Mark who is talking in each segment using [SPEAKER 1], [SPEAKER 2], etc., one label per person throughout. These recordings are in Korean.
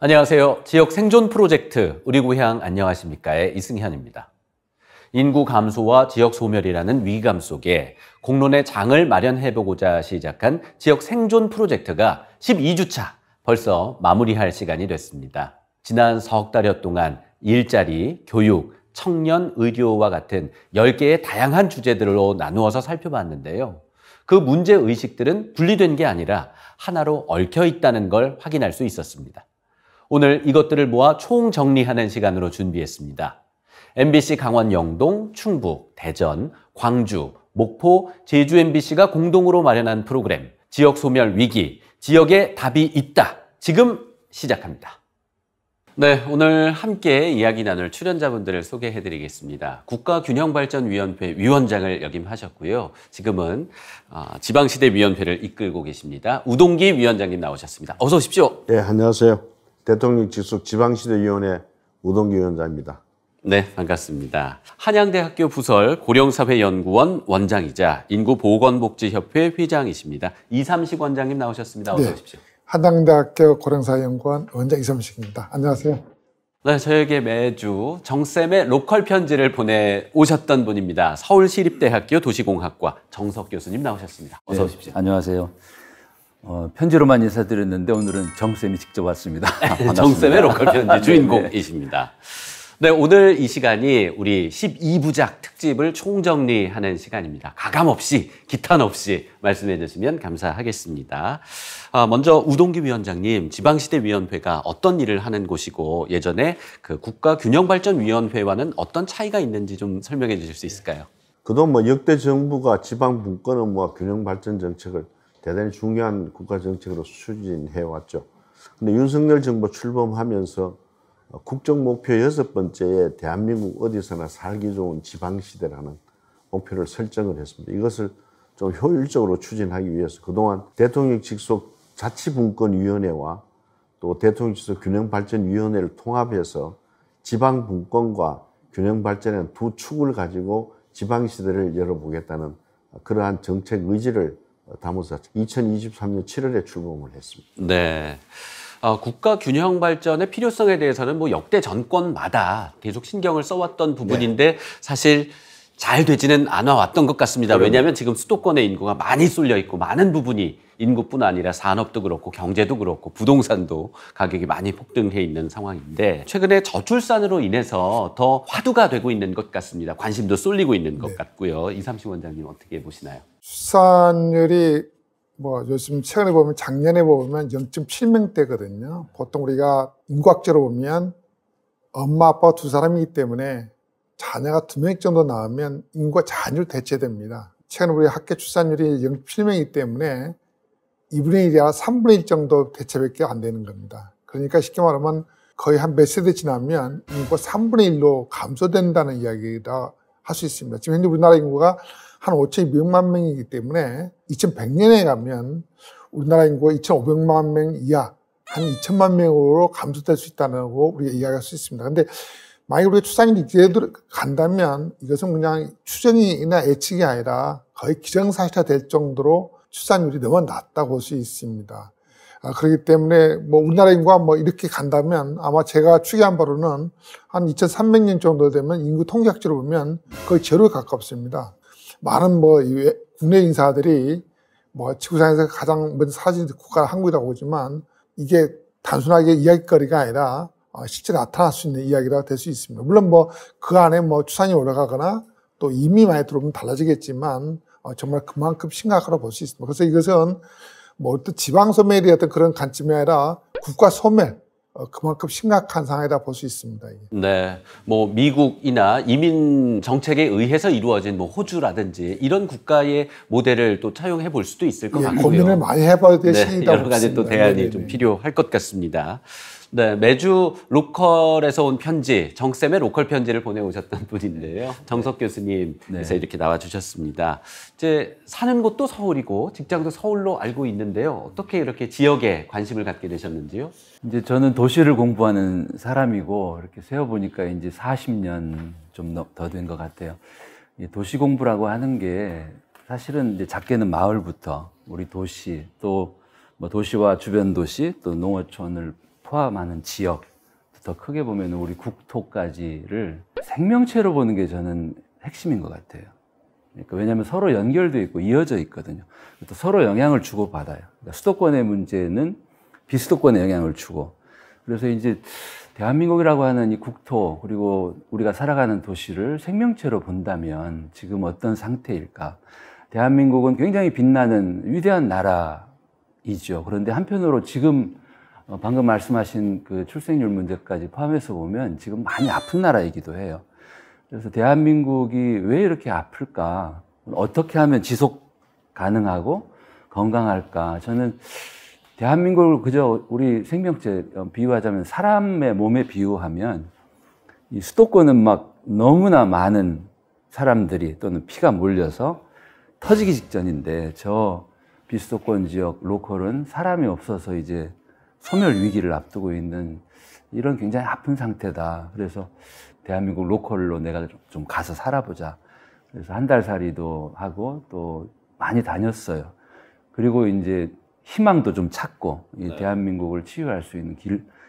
[SPEAKER 1] 안녕하세요. 지역 생존 프로젝트 우리 고향 안녕하십니까의 이승현입니다. 인구 감소와 지역 소멸이라는 위기감 속에 공론의 장을 마련해보고자 시작한 지역 생존 프로젝트가 12주차 벌써 마무리할 시간이 됐습니다. 지난 석 달여 동안 일자리, 교육, 청년, 의료와 같은 10개의 다양한 주제들로 나누어서 살펴봤는데요. 그 문제의식들은 분리된 게 아니라 하나로 얽혀 있다는 걸 확인할 수 있었습니다. 오늘 이것들을 모아 총정리하는 시간으로 준비했습니다. MBC 강원 영동, 충북, 대전, 광주, 목포, 제주 MBC가 공동으로 마련한 프로그램 지역 소멸 위기, 지역에 답이 있다. 지금 시작합니다. 네, 오늘 함께 이야기 나눌 출연자분들을 소개해드리겠습니다. 국가균형발전위원회 위원장을 역임하셨고요. 지금은 지방시대위원회를 이끌고 계십니다. 우동기 위원장님 나오셨습니다. 어서 오십시오.
[SPEAKER 2] 네, 안녕하세요. 대통령 직속 지방시대위원회 우동기 위원장입니다.
[SPEAKER 1] 네, 반갑습니다. 한양대학교 부설 고령사회연구원 원장이자 인구보건복지협회 회장이십니다. 이삼식 원장님 나오셨습니다. 어서 오십시오.
[SPEAKER 3] 한양대학교 고령사회연구원 원장 이삼식입니다. 안녕하세요.
[SPEAKER 1] 네, 저에게 매주 정쌤의 로컬 편지를 보내오셨던 분입니다. 서울시립대학교 도시공학과 정석 교수님 나오셨습니다. 어서 오십시오.
[SPEAKER 4] 네, 안녕하세요. 편지로만 인사드렸는데 오늘은 정쌤이 직접 왔습니다.
[SPEAKER 1] 정쌤의 로컬 편지 주인공이십니다. 네, 오늘 이 시간이 우리 12부작 특집을 총정리하는 시간입니다. 가감없이, 기탄 없이 말씀해 주시면 감사하겠습니다. 먼저 우동기 위원장님, 지방시대위원회가 어떤 일을 하는 곳이고 예전에 그 국가균형발전위원회와는 어떤 차이가 있는지 좀 설명해 주실 수 있을까요?
[SPEAKER 2] 그동안 역대 정부가 지방 분권의무와 균형발전 정책을 대단히 중요한 국가 정책으로 추진해 왔죠. 근데 윤석열 정부 출범하면서 국정 목표 6번째에 대한민국 어디서나 살기 좋은 지방시대라는 목표를 설정을 했습니다. 이것을 좀 효율적으로 추진하기 위해서 그동안 대통령 직속 자치분권위원회와 또 대통령 직속 균형발전위원회를 통합해서 지방분권과 균형발전의 두 축을 가지고 지방시대를 열어보겠다는 그러한 정책 의지를 담아서 2023년 7월에 출범을 했습니다.
[SPEAKER 1] 네. 국가 균형 발전의 필요성에 대해서는 뭐 역대 정권마다 계속 신경을 써왔던 부분인데 네. 사실 잘 되지는 않아 왔던 것 같습니다. 왜냐하면 지금 수도권의 인구가 많이 쏠려 있고 많은 부분이 인구뿐 아니라 산업도 그렇고 경제도 그렇고 부동산도 가격이 많이 폭등해 있는 상황인데 최근에 저출산으로 인해서 더 화두가 되고 있는 것 같습니다. 관심도 쏠리고 있는 것 같고요. 이삼식 원장님 어떻게 보시나요?
[SPEAKER 3] 출산율이 요즘 최근에 보면 작년에 보면 0.7명대거든요. 보통 우리가 인구학적으로 보면 엄마, 아빠 두 사람이기 때문에 자녀가 2명 정도 낳으면 인구가 자녀로 대체됩니다. 최근에 우리 학교 출산율이 0.7명이기 때문에 2분의 1이야 3분의 1 정도 대체밖에 안 되는 겁니다. 그러니까 쉽게 말하면 거의 한 몇 세대 지나면 인구가 3분의 1로 감소된다는 이야기라 할 수 있습니다. 지금 현재 우리나라 인구가 한 5,200만 명이기 때문에 2100년에 가면 우리나라 인구가 2,500만 명 이하 한 2천만 명으로 감소될 수 있다는 거 우리가 이야기할 수 있습니다. 근데 만약에 우리가 출산율이 이대로 간다면 이것은 그냥 추정이나 예측이 아니라 거의 기정사실화 될 정도로 출산율이 너무 낮다고 볼 수 있습니다. 그렇기 때문에 우리나라 인구가 이렇게 간다면 아마 제가 추계한 바로는 한 2300년 정도 되면 인구 통계학적으로 보면 거의 제로에 가깝습니다. 많은 국내 인사들이 지구상에서 가장 먼저 사라진 국가가 한국이라고 보지만 이게 단순하게 이야기거리가 아니라 실제로 나타날 수 있는 이야기가 될 수 있습니다. 물론 그 안에 출산이 올라가거나 또 이미 많이 들어오면 달라지겠지만 정말 그만큼 심각하다고 볼 수 있습니다. 그래서 이것은 어떤 지방소멸이 어떤 그런 관점이 아니라 국가 소멸, 그만큼 심각한 상황이다 볼 수 있습니다.
[SPEAKER 1] 네, 미국이나 이민 정책에 의해서 이루어진 호주라든지 이런 국가의 모델을 또 차용해 볼 수도 있을 것 같고요.
[SPEAKER 3] 고민을 많이 해봐야 될 시기다.
[SPEAKER 1] 여러 가지 또 대안이 좀 필요할 것 같습니다. 네, 매주 로컬에서 온 편지, 정쌤의 로컬 편지를 보내오셨던 분인데요. 정석 교수님께서 이렇게 나와주셨습니다. 이제 사는 곳도 서울이고 직장도 서울로 알고 있는데요. 어떻게 이렇게 지역에 관심을 갖게 되셨는지요?
[SPEAKER 4] 이제 저는 도시를 공부하는 사람이고 이렇게 세어보니까 이제 40년 좀 더 된 것 같아요. 도시 공부라고 하는 게 사실은 이제 작게는 마을부터 우리 도시 또 도시와 주변 도시 또 농어촌을 포함하는 지역, 더 크게 보면 우리 국토까지를 생명체로 보는 게 저는 핵심인 것 같아요. 그러니까 왜냐하면 서로 연결되어 있고 이어져 있거든요. 또 서로 영향을 주고받아요. 그러니까 수도권의 문제는 비수도권에 영향을 주고, 그래서 이제 대한민국이라고 하는 이 국토, 그리고 우리가 살아가는 도시를 생명체로 본다면 지금 어떤 상태일까? 대한민국은 굉장히 빛나는 위대한 나라이죠. 그런데 한편으로 지금 방금 말씀하신 그 출생률 문제까지 포함해서 보면 지금 많이 아픈 나라이기도 해요. 그래서 대한민국이 왜 이렇게 아플까? 어떻게 하면 지속 가능하고 건강할까? 저는 대한민국을 그저 우리 생명체 비유하자면 사람의 몸에 비유하면 이 수도권은 막 너무나 많은 사람들이 또는 피가 몰려서 터지기 직전인데, 저 비수도권 지역 로컬은 사람이 없어서 이제 소멸 위기를 앞두고 있는 이런 굉장히 아픈 상태다. 그래서 대한민국 로컬로 내가 좀 가서 살아보자. 그래서 한 달 살이도 하고 또 많이 다녔어요. 그리고 이제 희망도 좀 찾고, 이 대한민국을 치유할 수 있는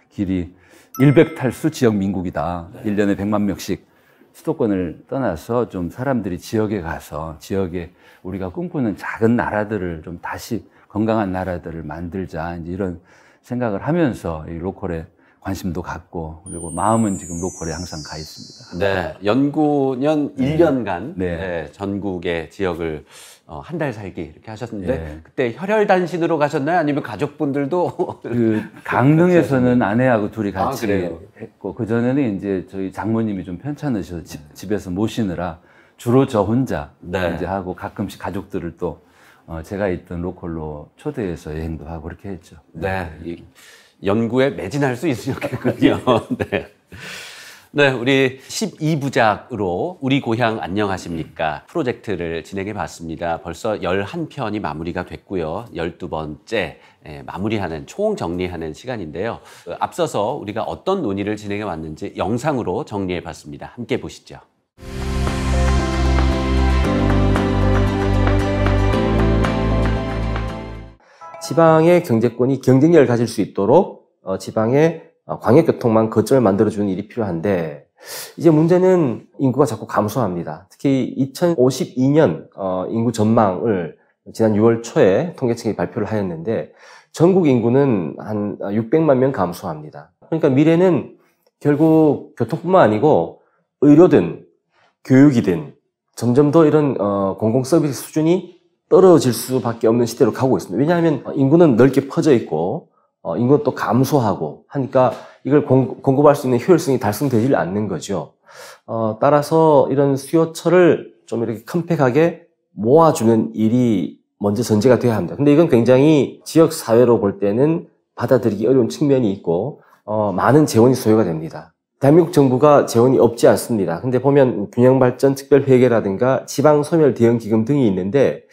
[SPEAKER 4] 길이 일백탈수 지역 민국이다. 1년에 100만 명씩 수도권을 떠나서 좀 사람들이 지역에 가서 지역에 우리가 꿈꾸는 작은 나라들을 좀 다시 건강한 나라들을 만들자. 이제 이런 생각을 하면서 이 로컬에 관심도 갖고, 그리고 마음은 지금 로컬에 항상 가 있습니다.
[SPEAKER 1] 네, 연구년 1년간 네, 전국의 지역을 한 달 살기 이렇게 하셨는데,
[SPEAKER 4] 네.
[SPEAKER 1] 그때 혈혈단신으로 가셨나요? 아니면 가족분들도?
[SPEAKER 4] 그 강릉에서는 아내하고 둘이
[SPEAKER 1] 아,
[SPEAKER 4] 같이
[SPEAKER 1] 그래요?
[SPEAKER 4] 했고, 그전에는 이제 저희 장모님이 좀 편찮으셔서 집에서 모시느라 주로 저 혼자
[SPEAKER 1] 네.
[SPEAKER 4] 이제 하고, 가끔씩 가족들을 또 제가 있던 로컬로 초대해서 여행도 하고 그렇게 했죠.
[SPEAKER 1] 네, 이 연구에 매진할 수 있으셨겠군요. 네. 네, 우리 12부작으로 우리 고향 안녕하십니까 프로젝트를 진행해 봤습니다. 벌써 11편이 마무리가 됐고요. 12번째 마무리하는, 총정리하는 시간인데요. 앞서서 우리가 어떤 논의를 진행해 왔는지 영상으로 정리해 봤습니다. 함께 보시죠.
[SPEAKER 5] 지방의 경제권이 경쟁력을 가질 수 있도록 지방의 광역교통망 거점을 만들어주는 일이 필요한데, 이제 문제는 인구가 자꾸 감소합니다. 특히 2052년 인구 전망을 지난 6월 초에 통계청이 발표를 하였는데, 전국 인구는 한 600만 명 감소합니다. 그러니까 미래는 결국 교통뿐만 아니고 의료든 교육이든 점점 더 이런 공공 서비스 수준이 떨어질 수밖에 없는 시대로 가고 있습니다. 왜냐하면 인구는 넓게 퍼져 있고 인구는 또 감소하고 하니까 이걸 공급할 수 있는 효율성이 달성되지 않는 거죠. 따라서 이런 수요처를 좀 이렇게 컴팩하게 모아주는 일이 먼저 전제가 돼야 합니다. 근데 이건 굉장히 지역 사회로 볼 때는 받아들이기 어려운 측면이 있고 많은 재원이 소요가 됩니다. 대한민국 정부가 재원이 없지 않습니다. 근데 보면 균형발전 특별회계라든가 지방소멸 대응기금 등이 있는데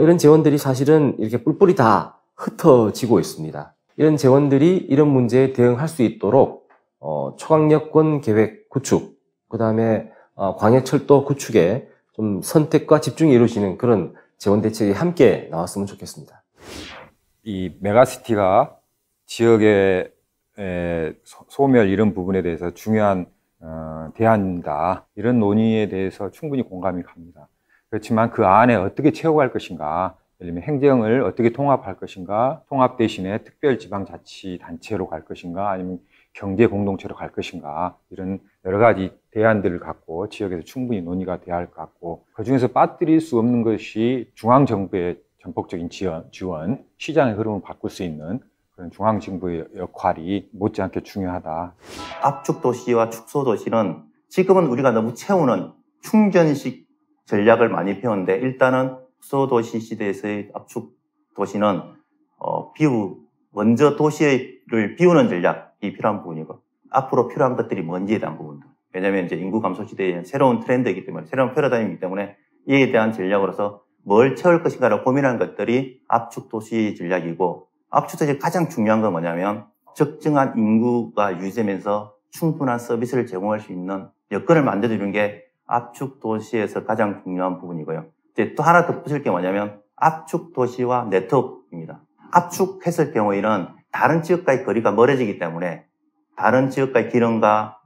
[SPEAKER 5] 이런 재원들이 사실은 이렇게 뿔뿔이 다 흩어지고 있습니다. 이런 재원들이 이런 문제에 대응할 수 있도록 초강력권 계획 구축, 그 다음에 광역철도 구축에 좀 선택과 집중이 이루어지는 그런 재원 대책이 함께 나왔으면 좋겠습니다.
[SPEAKER 6] 이 메가시티가 지역의 소멸 이런 부분에 대해서 중요한 대안이다. 이런 논의에 대해서 충분히 공감이 갑니다. 그렇지만 그 안에 어떻게 채워갈 것인가, 예를 들면 행정을 어떻게 통합할 것인가, 통합 대신에 특별지방자치단체로 갈 것인가, 아니면 경제공동체로 갈 것인가, 이런 여러 가지 대안들을 갖고 지역에서 충분히 논의가 돼야 할 것 같고, 그중에서 빠뜨릴 수 없는 것이 중앙정부의 전폭적인 지원, 시장의 흐름을 바꿀 수 있는 그런 중앙정부의 역할이 못지않게 중요하다.
[SPEAKER 7] 압축도시와 축소도시는 지금은 우리가 너무 채우는 충전식 전략을 많이 배웠는데, 일단은 축소도시 시대에서의 압축도시는 먼저 도시를 비우는 전략이 필요한 부분이고, 앞으로 필요한 것들이 뭔지에 대한 부분도. 왜냐하면 이제 인구 감소 시대에 새로운 트렌드이기 때문에, 새로운 패러다임이기 때문에 이에 대한 전략으로서 뭘 채울 것인가를 고민하는 것들이 압축도시 전략이고, 압축도시의 가장 중요한 건 뭐냐면 적정한 인구가 유지되면서 충분한 서비스를 제공할 수 있는 여건을 만들어주는 게 압축도시에서 가장 중요한 부분이고요. 이제 또 하나 덧붙일 게 뭐냐면 압축도시와 네트워크입니다. 압축했을 경우에는 다른 지역과의 거리가 멀어지기 때문에 다른 지역과의 기능과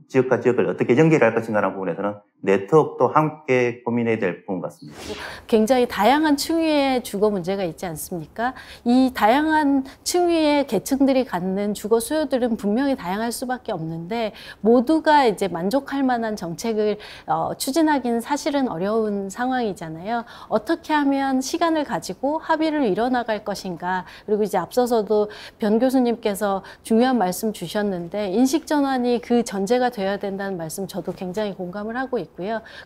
[SPEAKER 7] 지역을 어떻게 연결할 것인가라는 부분에서는 네트워크도 함께 고민해야 될 부분 같습니다.
[SPEAKER 8] 굉장히 다양한 층위의 주거 문제가 있지 않습니까? 이 다양한 층위의 계층들이 갖는 주거 수요들은 분명히 다양할 수밖에 없는데 모두가 이제 만족할 만한 정책을 추진하기는 사실은 어려운 상황이잖아요. 어떻게 하면 시간을 가지고 합의를 이뤄나갈 것인가. 그리고 이제 앞서서도 변 교수님께서 중요한 말씀 주셨는데 인식 전환이 그 전제가 되어야 된다는 말씀 저도 굉장히 공감을 하고 있고요.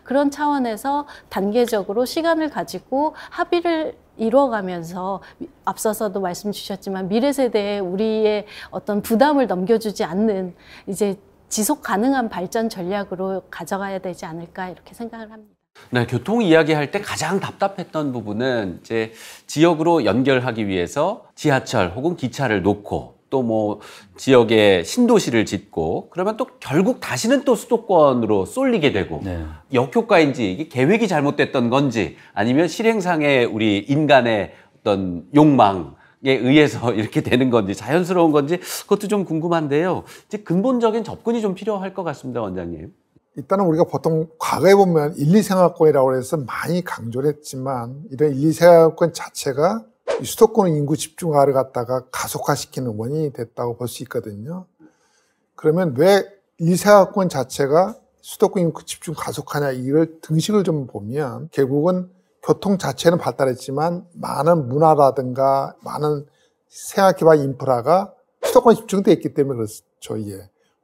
[SPEAKER 8] 그런 차원에서 단계적으로 시간을 가지고 합의를 이루어가면서 앞서서도 말씀 주셨지만 미래 세대에 우리의 어떤 부담을 넘겨주지 않는 이제 지속 가능한 발전 전략으로 가져가야 되지 않을까 이렇게 생각을 합니다.
[SPEAKER 1] 네, 교통 이야기할 때 가장 답답했던 부분은 이제 지역으로 연결하기 위해서 지하철 혹은 기차를 놓고 또 뭐 지역에 신도시를 짓고 그러면 또 결국 다시는 또 수도권으로 쏠리게 되고
[SPEAKER 4] 네.
[SPEAKER 1] 역효과인지 이게 계획이 잘못됐던 건지 아니면 실행상의 우리 인간의 어떤 욕망에 의해서 이렇게 되는 건지 자연스러운 건지 그것도 좀 궁금한데요. 이제 근본적인 접근이 좀 필요할 것 같습니다, 원장님.
[SPEAKER 3] 일단은 우리가 보통 과거에 보면 1, 2생활권이라고 해서 많이 강조를 했지만 이런 1, 2생활권 자체가 수도권 인구 집중화를 갖다가 가속화시키는 원인이 됐다고 볼 수 있거든요. 그러면 왜 1생활권 자체가 수도권 인구 집중 가속화냐 이걸 등식을 좀 보면 결국은 교통 자체는 발달했지만 많은 문화라든가 많은 생활기반 인프라가 수도권에 집중되어 있기 때문에 그렇죠. 이게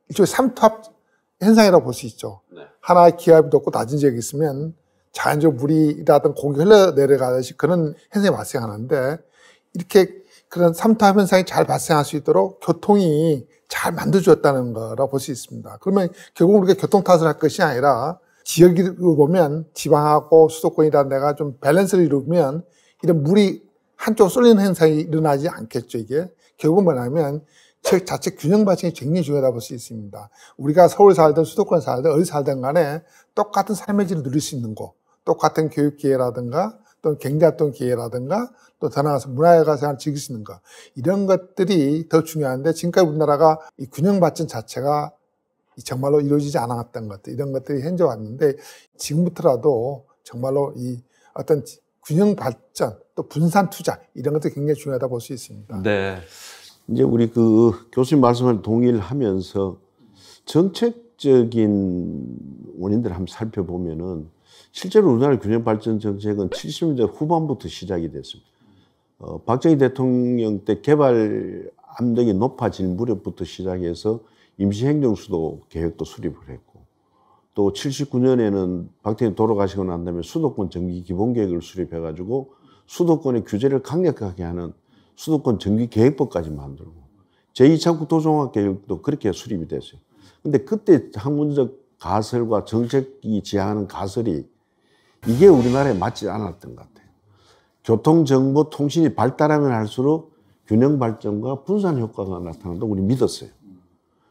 [SPEAKER 3] 일종의 삼투압 현상이라고 볼 수 있죠. 네. 하나의 기압이 높고 낮은 지역이 있으면 자연적 물이라든 공기 흘러내려가듯이 그런 현상이 발생하는데 이렇게 그런 삼투압 현상이 잘 발생할 수 있도록 교통이 잘 만들어졌다는 거라고 볼 수 있습니다. 그러면 결국 우리가 교통 탓을 할 것이 아니라 지역으로 보면 지방하고 수도권이라는 데가 좀 밸런스를 이루면 이런 물이 한쪽으로 쏠리는 현상이 일어나지 않겠죠. 이게 결국은 뭐냐면 지역 자체 균형 발전이 굉장히 중요하다고 볼 수 있습니다. 우리가 서울 살든 수도권 살든 어디 살든 간에 똑같은 삶의 질을 누릴 수 있는 곳, 똑같은 교육 기회라든가 또는 경제활동 기회라든가 또 더 나아가서 문화예술 생활을 즐길 수 있는 것 이런 것들이 더 중요한데 지금까지 우리나라가 이 균형 발전 자체가 정말로 이루어지지 않았던 것들 이런 것들이 현재 왔는데 지금부터라도 정말로 이 어떤 균형 발전 또 분산 투자 이런 것들이 굉장히 중요하다고 볼 수 있습니다.
[SPEAKER 1] 네.
[SPEAKER 2] 이제 우리 그 교수님 말씀을 동의를 하면서 정책적인 원인들을 한번 살펴보면은 실제로 우리나라 균형 발전 정책은 70년대 후반부터 시작이 됐습니다. 박정희 대통령 때 개발 압력이 높아질 무렵부터 시작해서 임시행정수도 계획도 수립을 했고 또 79년에는 박정희 돌아가시고 난 다음에 수도권 정기 기본계획을 수립해가지고 수도권의 규제를 강력하게 하는 수도권 정기계획법까지 만들고 제2차 국토종합계획도 그렇게 수립이 됐어요. 근데 그때 학문적 가설과 정책이 지향하는 가설이 이게 우리나라에 맞지 않았던 것 같아요. 교통정보통신이 발달하면 할수록 균형 발전과 분산 효과가 나타난다고 우리 믿었어요.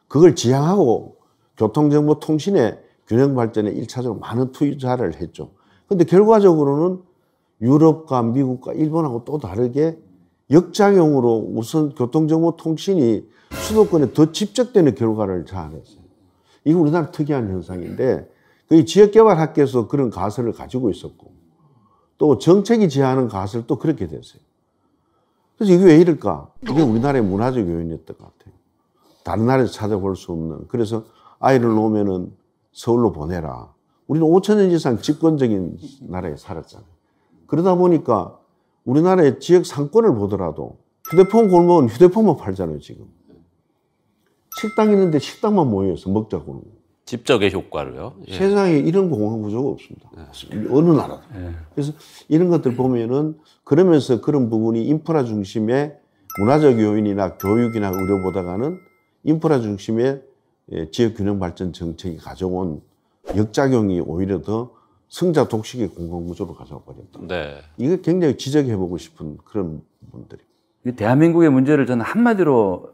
[SPEAKER 2] 그걸 지향하고 교통정보통신의 균형 발전에 1차적으로 많은 투자를 했죠. 근데 결과적으로는 유럽과 미국과 일본하고 또 다르게 역작용으로 우선 교통정보통신이 수도권에 더 집적되는 결과를 자아냈어요. 이거 우리나라 특이한 현상인데 그 지역개발학계에서 그런 가설을 가지고 있었고 또 정책이 지향하는 가설도 그렇게 됐어요. 그래서 이게 왜 이럴까? 이게 우리나라의 문화적 요인이었던 것 같아요. 다른 나라에서 찾아볼 수 없는. 그래서 아이를 놓으면은 서울로 보내라. 우리는 5,000년 이상 집권적인 나라에 살았잖아요. 그러다 보니까 우리나라의 지역 상권을 보더라도 휴대폰 골목은 휴대폰만 팔잖아요, 지금. 식당 있는데 식당만 모여서 먹자고.
[SPEAKER 1] 집적의 효과로요. 예.
[SPEAKER 2] 세상에 이런 공항 구조가 없습니다. 어느 나라도. 그래서 이런 것들 보면은 그러면서 그런 부분이 인프라 중심의 문화적 요인이나 교육이나 의료보다가는 인프라 중심의 지역 균형 발전 정책이 가져온 역작용이 오히려 더 승자 독식의 공간 구조로 가져와 버렸다.
[SPEAKER 1] 네.
[SPEAKER 2] 이거 굉장히 지적해보고 싶은 그런 부분들이.
[SPEAKER 4] 대한민국의 문제를 저는 한마디로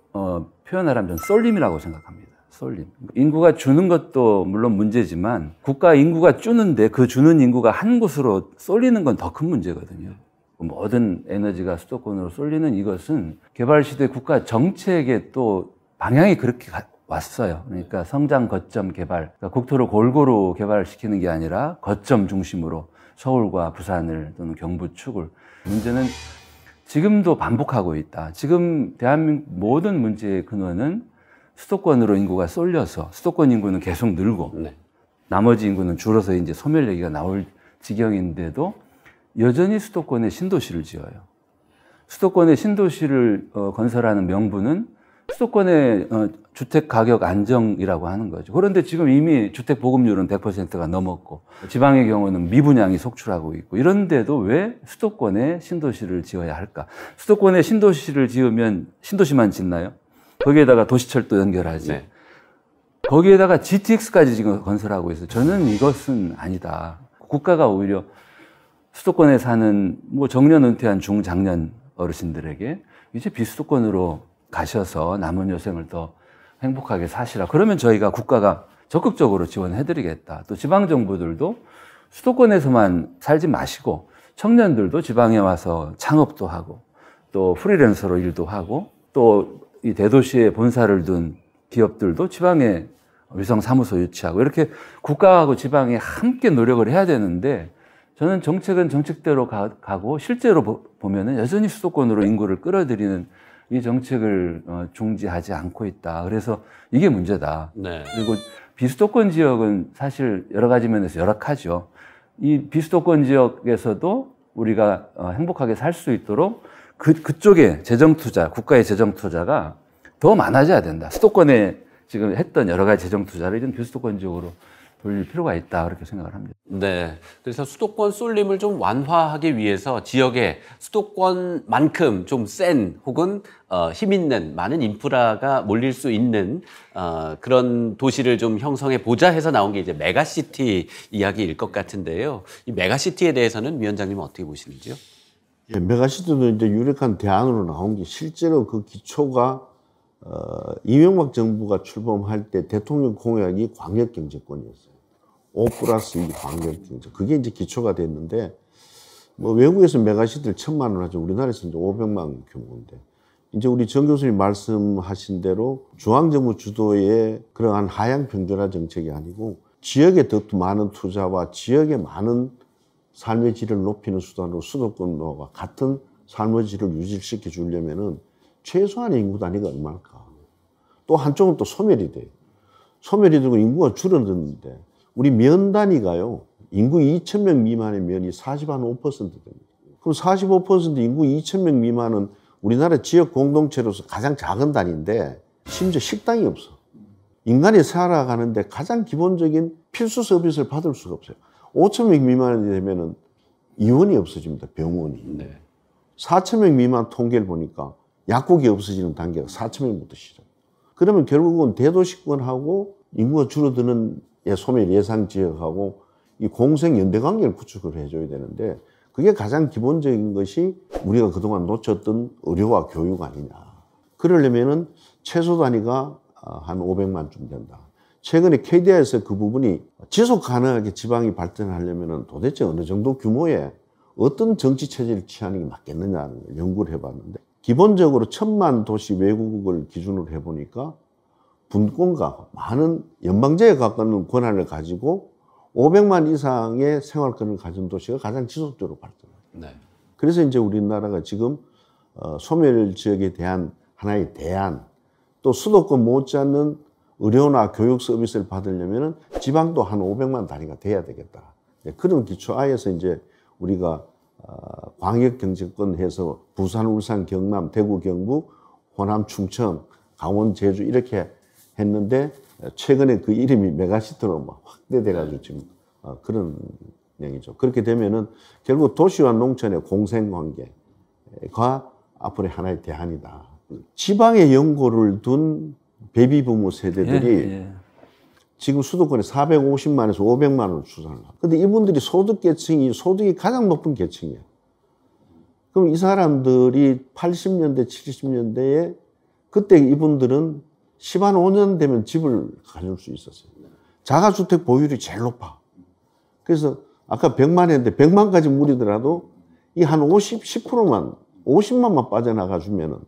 [SPEAKER 4] 표현하라면 저는 쏠림이라고 생각합니다. 쏠림. 인구가 주는 것도 물론 문제지만 국가 인구가 주는데 그 주는 인구가 한 곳으로 쏠리는 건 더 큰 문제거든요. 모든 에너지가 수도권으로 쏠리는 이것은 개발시대 국가 정책의 또 방향이 그렇게 왔어요. 그러니까 성장 거점 개발, 그러니까 국토를 골고루 개발시키는 게 아니라 거점 중심으로 서울과 부산을 또는 경부 축을. 문제는 지금도 반복하고 있다. 지금 대한민국 모든 문제의 근원은 수도권으로 인구가 쏠려서 수도권 인구는 계속 늘고 나머지 인구는 줄어서 이제 소멸 얘기가 나올 지경인데도 여전히 수도권에 신도시를 지어요. 수도권에 신도시를 건설하는 명분은 수도권의 주택 가격 안정이라고 하는 거죠. 그런데 지금 이미 주택 보급률은 100%가 넘었고 지방의 경우는 미분양이 속출하고 있고 이런데도 왜 수도권에 신도시를 지어야 할까? 수도권에 신도시를 지으면 신도시만 짓나요? 거기에다가 도시철도 연결하지.
[SPEAKER 1] 네.
[SPEAKER 4] 거기에다가 GTX까지 지금 건설하고 있어요. 저는 이것은 아니다. 국가가 오히려 수도권에 사는 뭐 정년 은퇴한 중장년 어르신들에게 이제 비수도권으로 가셔서 남은 여생을 더 행복하게 사시라. 그러면 저희가 국가가 적극적으로 지원해드리겠다. 또 지방정부들도 수도권에서만 살지 마시고 청년들도 지방에 와서 창업도 하고 또 프리랜서로 일도 하고 또 이 대도시에 본사를 둔 기업들도 지방에 위성사무소 유치하고 이렇게 국가하고 지방이 함께 노력을 해야 되는데 저는 정책은 정책대로 가고 실제로 보면은 여전히 수도권으로 인구를 끌어들이는 이 정책을 중지하지 않고 있다. 그래서 이게 문제다.
[SPEAKER 1] 네.
[SPEAKER 4] 그리고 비수도권 지역은 사실 여러 가지 면에서 열악하죠. 이 비수도권 지역에서도 우리가 행복하게 살 수 있도록 그쪽에 재정 투자, 국가의 재정 투자가 더 많아져야 된다. 수도권에 지금 했던 여러 가지 재정 투자를 이런 비수도권 지역으로 돌릴 필요가 있다. 그렇게 생각을 합니다.
[SPEAKER 1] 네. 그래서 수도권 쏠림을 좀 완화하기 위해서 지역에 수도권만큼 좀 센 혹은 힘 있는 많은 인프라가 몰릴 수 있는 그런 도시를 좀 형성해 보자 해서 나온 게 이제 메가시티 이야기일 것 같은데요. 이 메가시티에 대해서는 위원장님은 어떻게 보시는지요?
[SPEAKER 2] 예, 메가시티도 이제 유력한 대안으로 나온 게 실제로 그 기초가 이명박 정부가 출범할 때 대통령 공약이 광역경제권이었어요. 5+2 광역경제. 그게 이제 기초가 됐는데, 뭐 외국에서 메가시티를 1,000만 원 하죠. 우리나라에서 이제 500만 원 규모인데. 이제 우리 정 교수님 말씀하신 대로 중앙정부 주도의 그러한 하향 평준화 정책이 아니고 지역에 더 많은 투자와 지역에 많은 삶의 질을 높이는 수단으로 수도권과 같은 삶의 질을 유지시켜 주려면은 최소한의 인구 단위가 얼마일까? 또 한쪽은 또 소멸이 돼요. 소멸이 되고 인구가 줄어드는데 우리 면 단위가요. 인구 2,000명 미만의 면이 45% 됩니다. 그럼 45% 인구 2,000명 미만은 우리나라 지역 공동체로서 가장 작은 단위인데 심지어 식당이 없어. 인간이 살아가는데 가장 기본적인 필수 서비스를 받을 수가 없어요. 5,000명 미만이 되면은 의원이 없어집니다. 병원이.
[SPEAKER 1] 네.
[SPEAKER 2] 4,000명 미만 통계를 보니까 약국이 없어지는 단계가 4,000명부터 시작. 그러면 결국은 대도시권하고 인구가 줄어드는 소멸 예상 지역하고 이 공생 연대 관계를 구축을 해줘야 되는데 그게 가장 기본적인 것이 우리가 그동안 놓쳤던 의료와 교육 아니냐. 그러려면은 최소 단위가 한 500만쯤 된다. 최근에 KDI에서 그 부분이 지속 가능하게 지방이 발전하려면 도대체 어느 정도 규모의 어떤 정치 체제를 취하는 게 맞겠느냐는 걸 연구를 해봤는데 기본적으로 1,000만 도시 외국을 기준으로 해보니까 분권과 많은 연방제에 가까운 권한을 가지고 500만 이상의 생활권을 가진 도시가 가장 지속적으로 발전합니다.
[SPEAKER 1] 네.
[SPEAKER 2] 그래서 이제 우리나라가 지금 소멸 지역에 대한 하나의 대안, 또 수도권 못지않는 의료나 교육 서비스를 받으려면 지방도 한 500만 단위가 돼야 되겠다. 그런 기초하에서 이제 우리가 광역경제권 해서 부산, 울산, 경남, 대구, 경북, 호남, 충청, 강원, 제주 이렇게 했는데 최근에 그 이름이 메가시티로 막 확대돼가지고 지금 그런 얘기죠. 그렇게 되면은 결국 도시와 농촌의 공생관계가 앞으로의 하나의 대안이다. 지방에 연고를 둔 베이비부모 세대들이 지금 수도권에 450만에서 500만 원을 추산을 합니다. 근데 이분들이 소득이 가장 높은 계층이에요. 그럼 이 사람들이 80년대, 70년대에 그때 이분들은 10한 5년 되면 집을 가질 수 있었어요. 자가주택 보유율이 제일 높아. 그래서 아까 100만 했는데 100만까지 무리더라도 이 한 10%만, 50만만 빠져나가 주면은,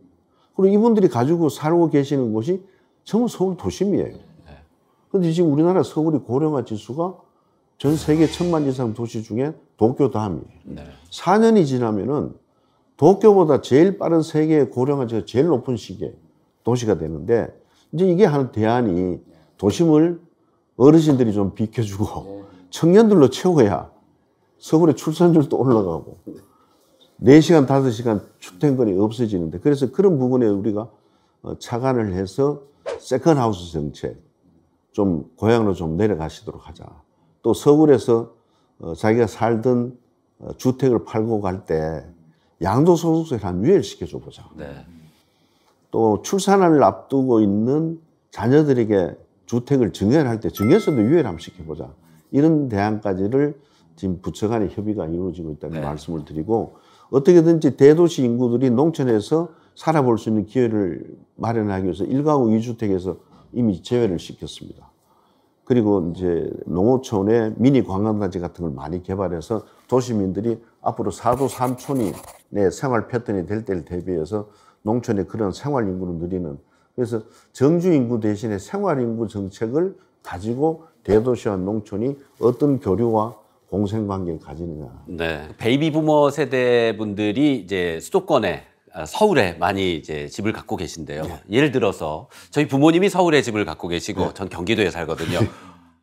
[SPEAKER 2] 그리고 이분들이 가지고 살고 계시는 곳이 전부 서울 도심이에요. 근데 지금 우리나라 서울이 고령화 지수가 전 세계 1000만 이상 도시 중에 도쿄 다음이에요. 4년이 지나면은 도쿄보다 제일 빠른 세계의 고령화가 제일 높은 시기에 도시가 되는데, 이제 이게 하는 대안이 도심을 어르신들이 좀 비켜주고 청년들로 채워야 서울의 출산율도 올라가고 4시간, 5시간 출퇴근이 없어지는데, 그래서 그런 부분에 우리가 착안을 해서 세컨하우스 정책, 좀 고향으로 좀 내려가시도록 하자. 또 서울에서 자기가 살던 주택을 팔고 갈 때 양도소득세를 한 유예시켜줘 보자. 또 출산을 앞두고 있는 자녀들에게 주택을 증여를 할 때 증여세도 유예를 한번 시켜보자. 이런 대안까지를 지금 부처 간의 협의가 이루어지고 있다는 말씀을 드리고, 어떻게든지 대도시 인구들이 농촌에서 살아볼 수 있는 기회를 마련하기 위해서 1가구 2주택에서 이미 제외를 시켰습니다. 그리고 이제 농어촌에 미니 관광단지 같은 걸 많이 개발해서 도시민들이 앞으로 4도 3촌이 내 생활 패턴이 될 때를 대비해서 농촌의 그런 생활 인구를 늘리는, 그래서 정주 인구 대신에 생활 인구 정책을 가지고 대도시와 농촌이 어떤 교류와 공생관계를 가지느냐.
[SPEAKER 1] 네. 베이비 부머 세대 분들이 이제 수도권에, 서울에 많이 이제 집을 갖고 계신데요. 예를 들어서 저희 부모님이 서울에 집을 갖고 계시고 전 경기도에 살거든요.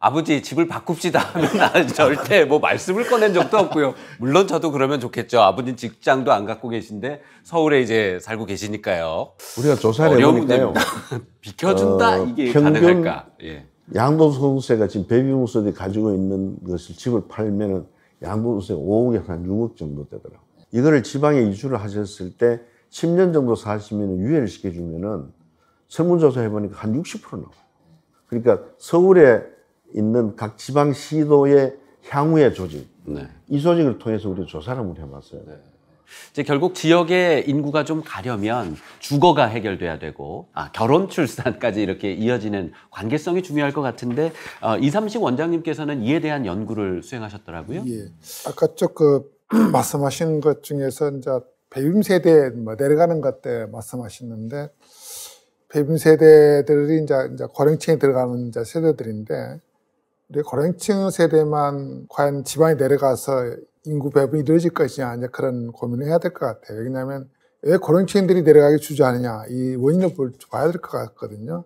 [SPEAKER 1] 아버지 집을 바꿉시다 하면 나는 절대 뭐 말씀을 꺼낸 적도 없고요. 물론 저도 그러면 좋겠죠. 아버님 직장도 안 갖고 계신데 서울에 이제 살고 계시니까요.
[SPEAKER 2] 우리가 조사를 해보니까요.
[SPEAKER 1] 비켜준다 이게 가능할까? 예.
[SPEAKER 2] 양도소득세가 지금 베이비부머들이 가지고 있는 것을 집을 팔면은 양도소득세가 5억에서 한 6억 정도 되더라고요. 이거를 지방에 이주를 하셨을 때 10년 정도 사시면 유예를 시켜주면은 설문조사 해보니까 한 60% 나와요. 그러니까 서울에 있는 각 지방시도의 향후의 조직, 이 조직을 통해서 우리 조사를 한번 해봤어요.
[SPEAKER 1] 이제 결국 지역의 인구가 좀 가려면 주거가 해결돼야 되고, 결혼, 출산까지 이렇게 이어지는 관계성이 중요할 것 같은데, 이삼식 원장님께서는 이에 대한 연구를 수행하셨더라고요.
[SPEAKER 3] 예. 아까 말씀하신 것 중에서 이제 배임 세대 내려가는 것 때 말씀하셨는데, 배임 세대들이 이제 고령층에 들어가는 이제 세대들인데, 우리 고령층 세대만 과연 지방에 내려가서 인구 배분이 이루어질 것이냐, 이제 그런 고민을 해야 될 것 같아요. 왜냐하면 왜 고령층들이 내려가기 주저하느냐, 이 원인을 봐야 될 것 같거든요.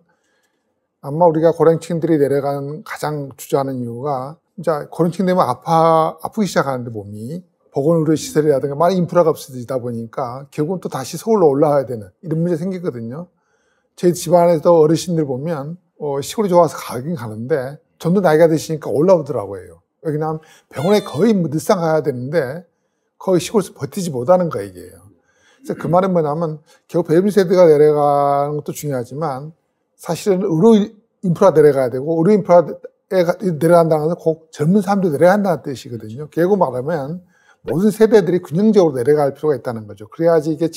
[SPEAKER 3] 아마 우리가 고령층들이 내려가는 가장 주저하는 이유가, 이제 고령층 되면 아프기 시작하는데 몸이, 보건의료 시설이라든가 많은 인프라가 없어지다 보니까 결국은 또 다시 서울로 올라가야 되는 이런 문제 생기거든요. 제 집안에도 어르신들 보면 시골이 좋아서 가긴 가는데 좀 더 나이가 드시니까 올라오더라고요. 왜냐하면 병원에 거의 늘상 가야 되는데 거의 시골에서 버티지 못하는 거 이게요. 그래서 그 말은 뭐냐면 결국 배임 세대가 내려가는 것도 중요하지만 사실은 의료 인프라 내려가야 되고, 의료 인프라에 내려간다는 것은 꼭 젊은 사람도 내려간다는 뜻이거든요. 결국 말하면 모든 세대들이 균형적으로 내려갈 필요가 있다는 거죠. 그래야지 이게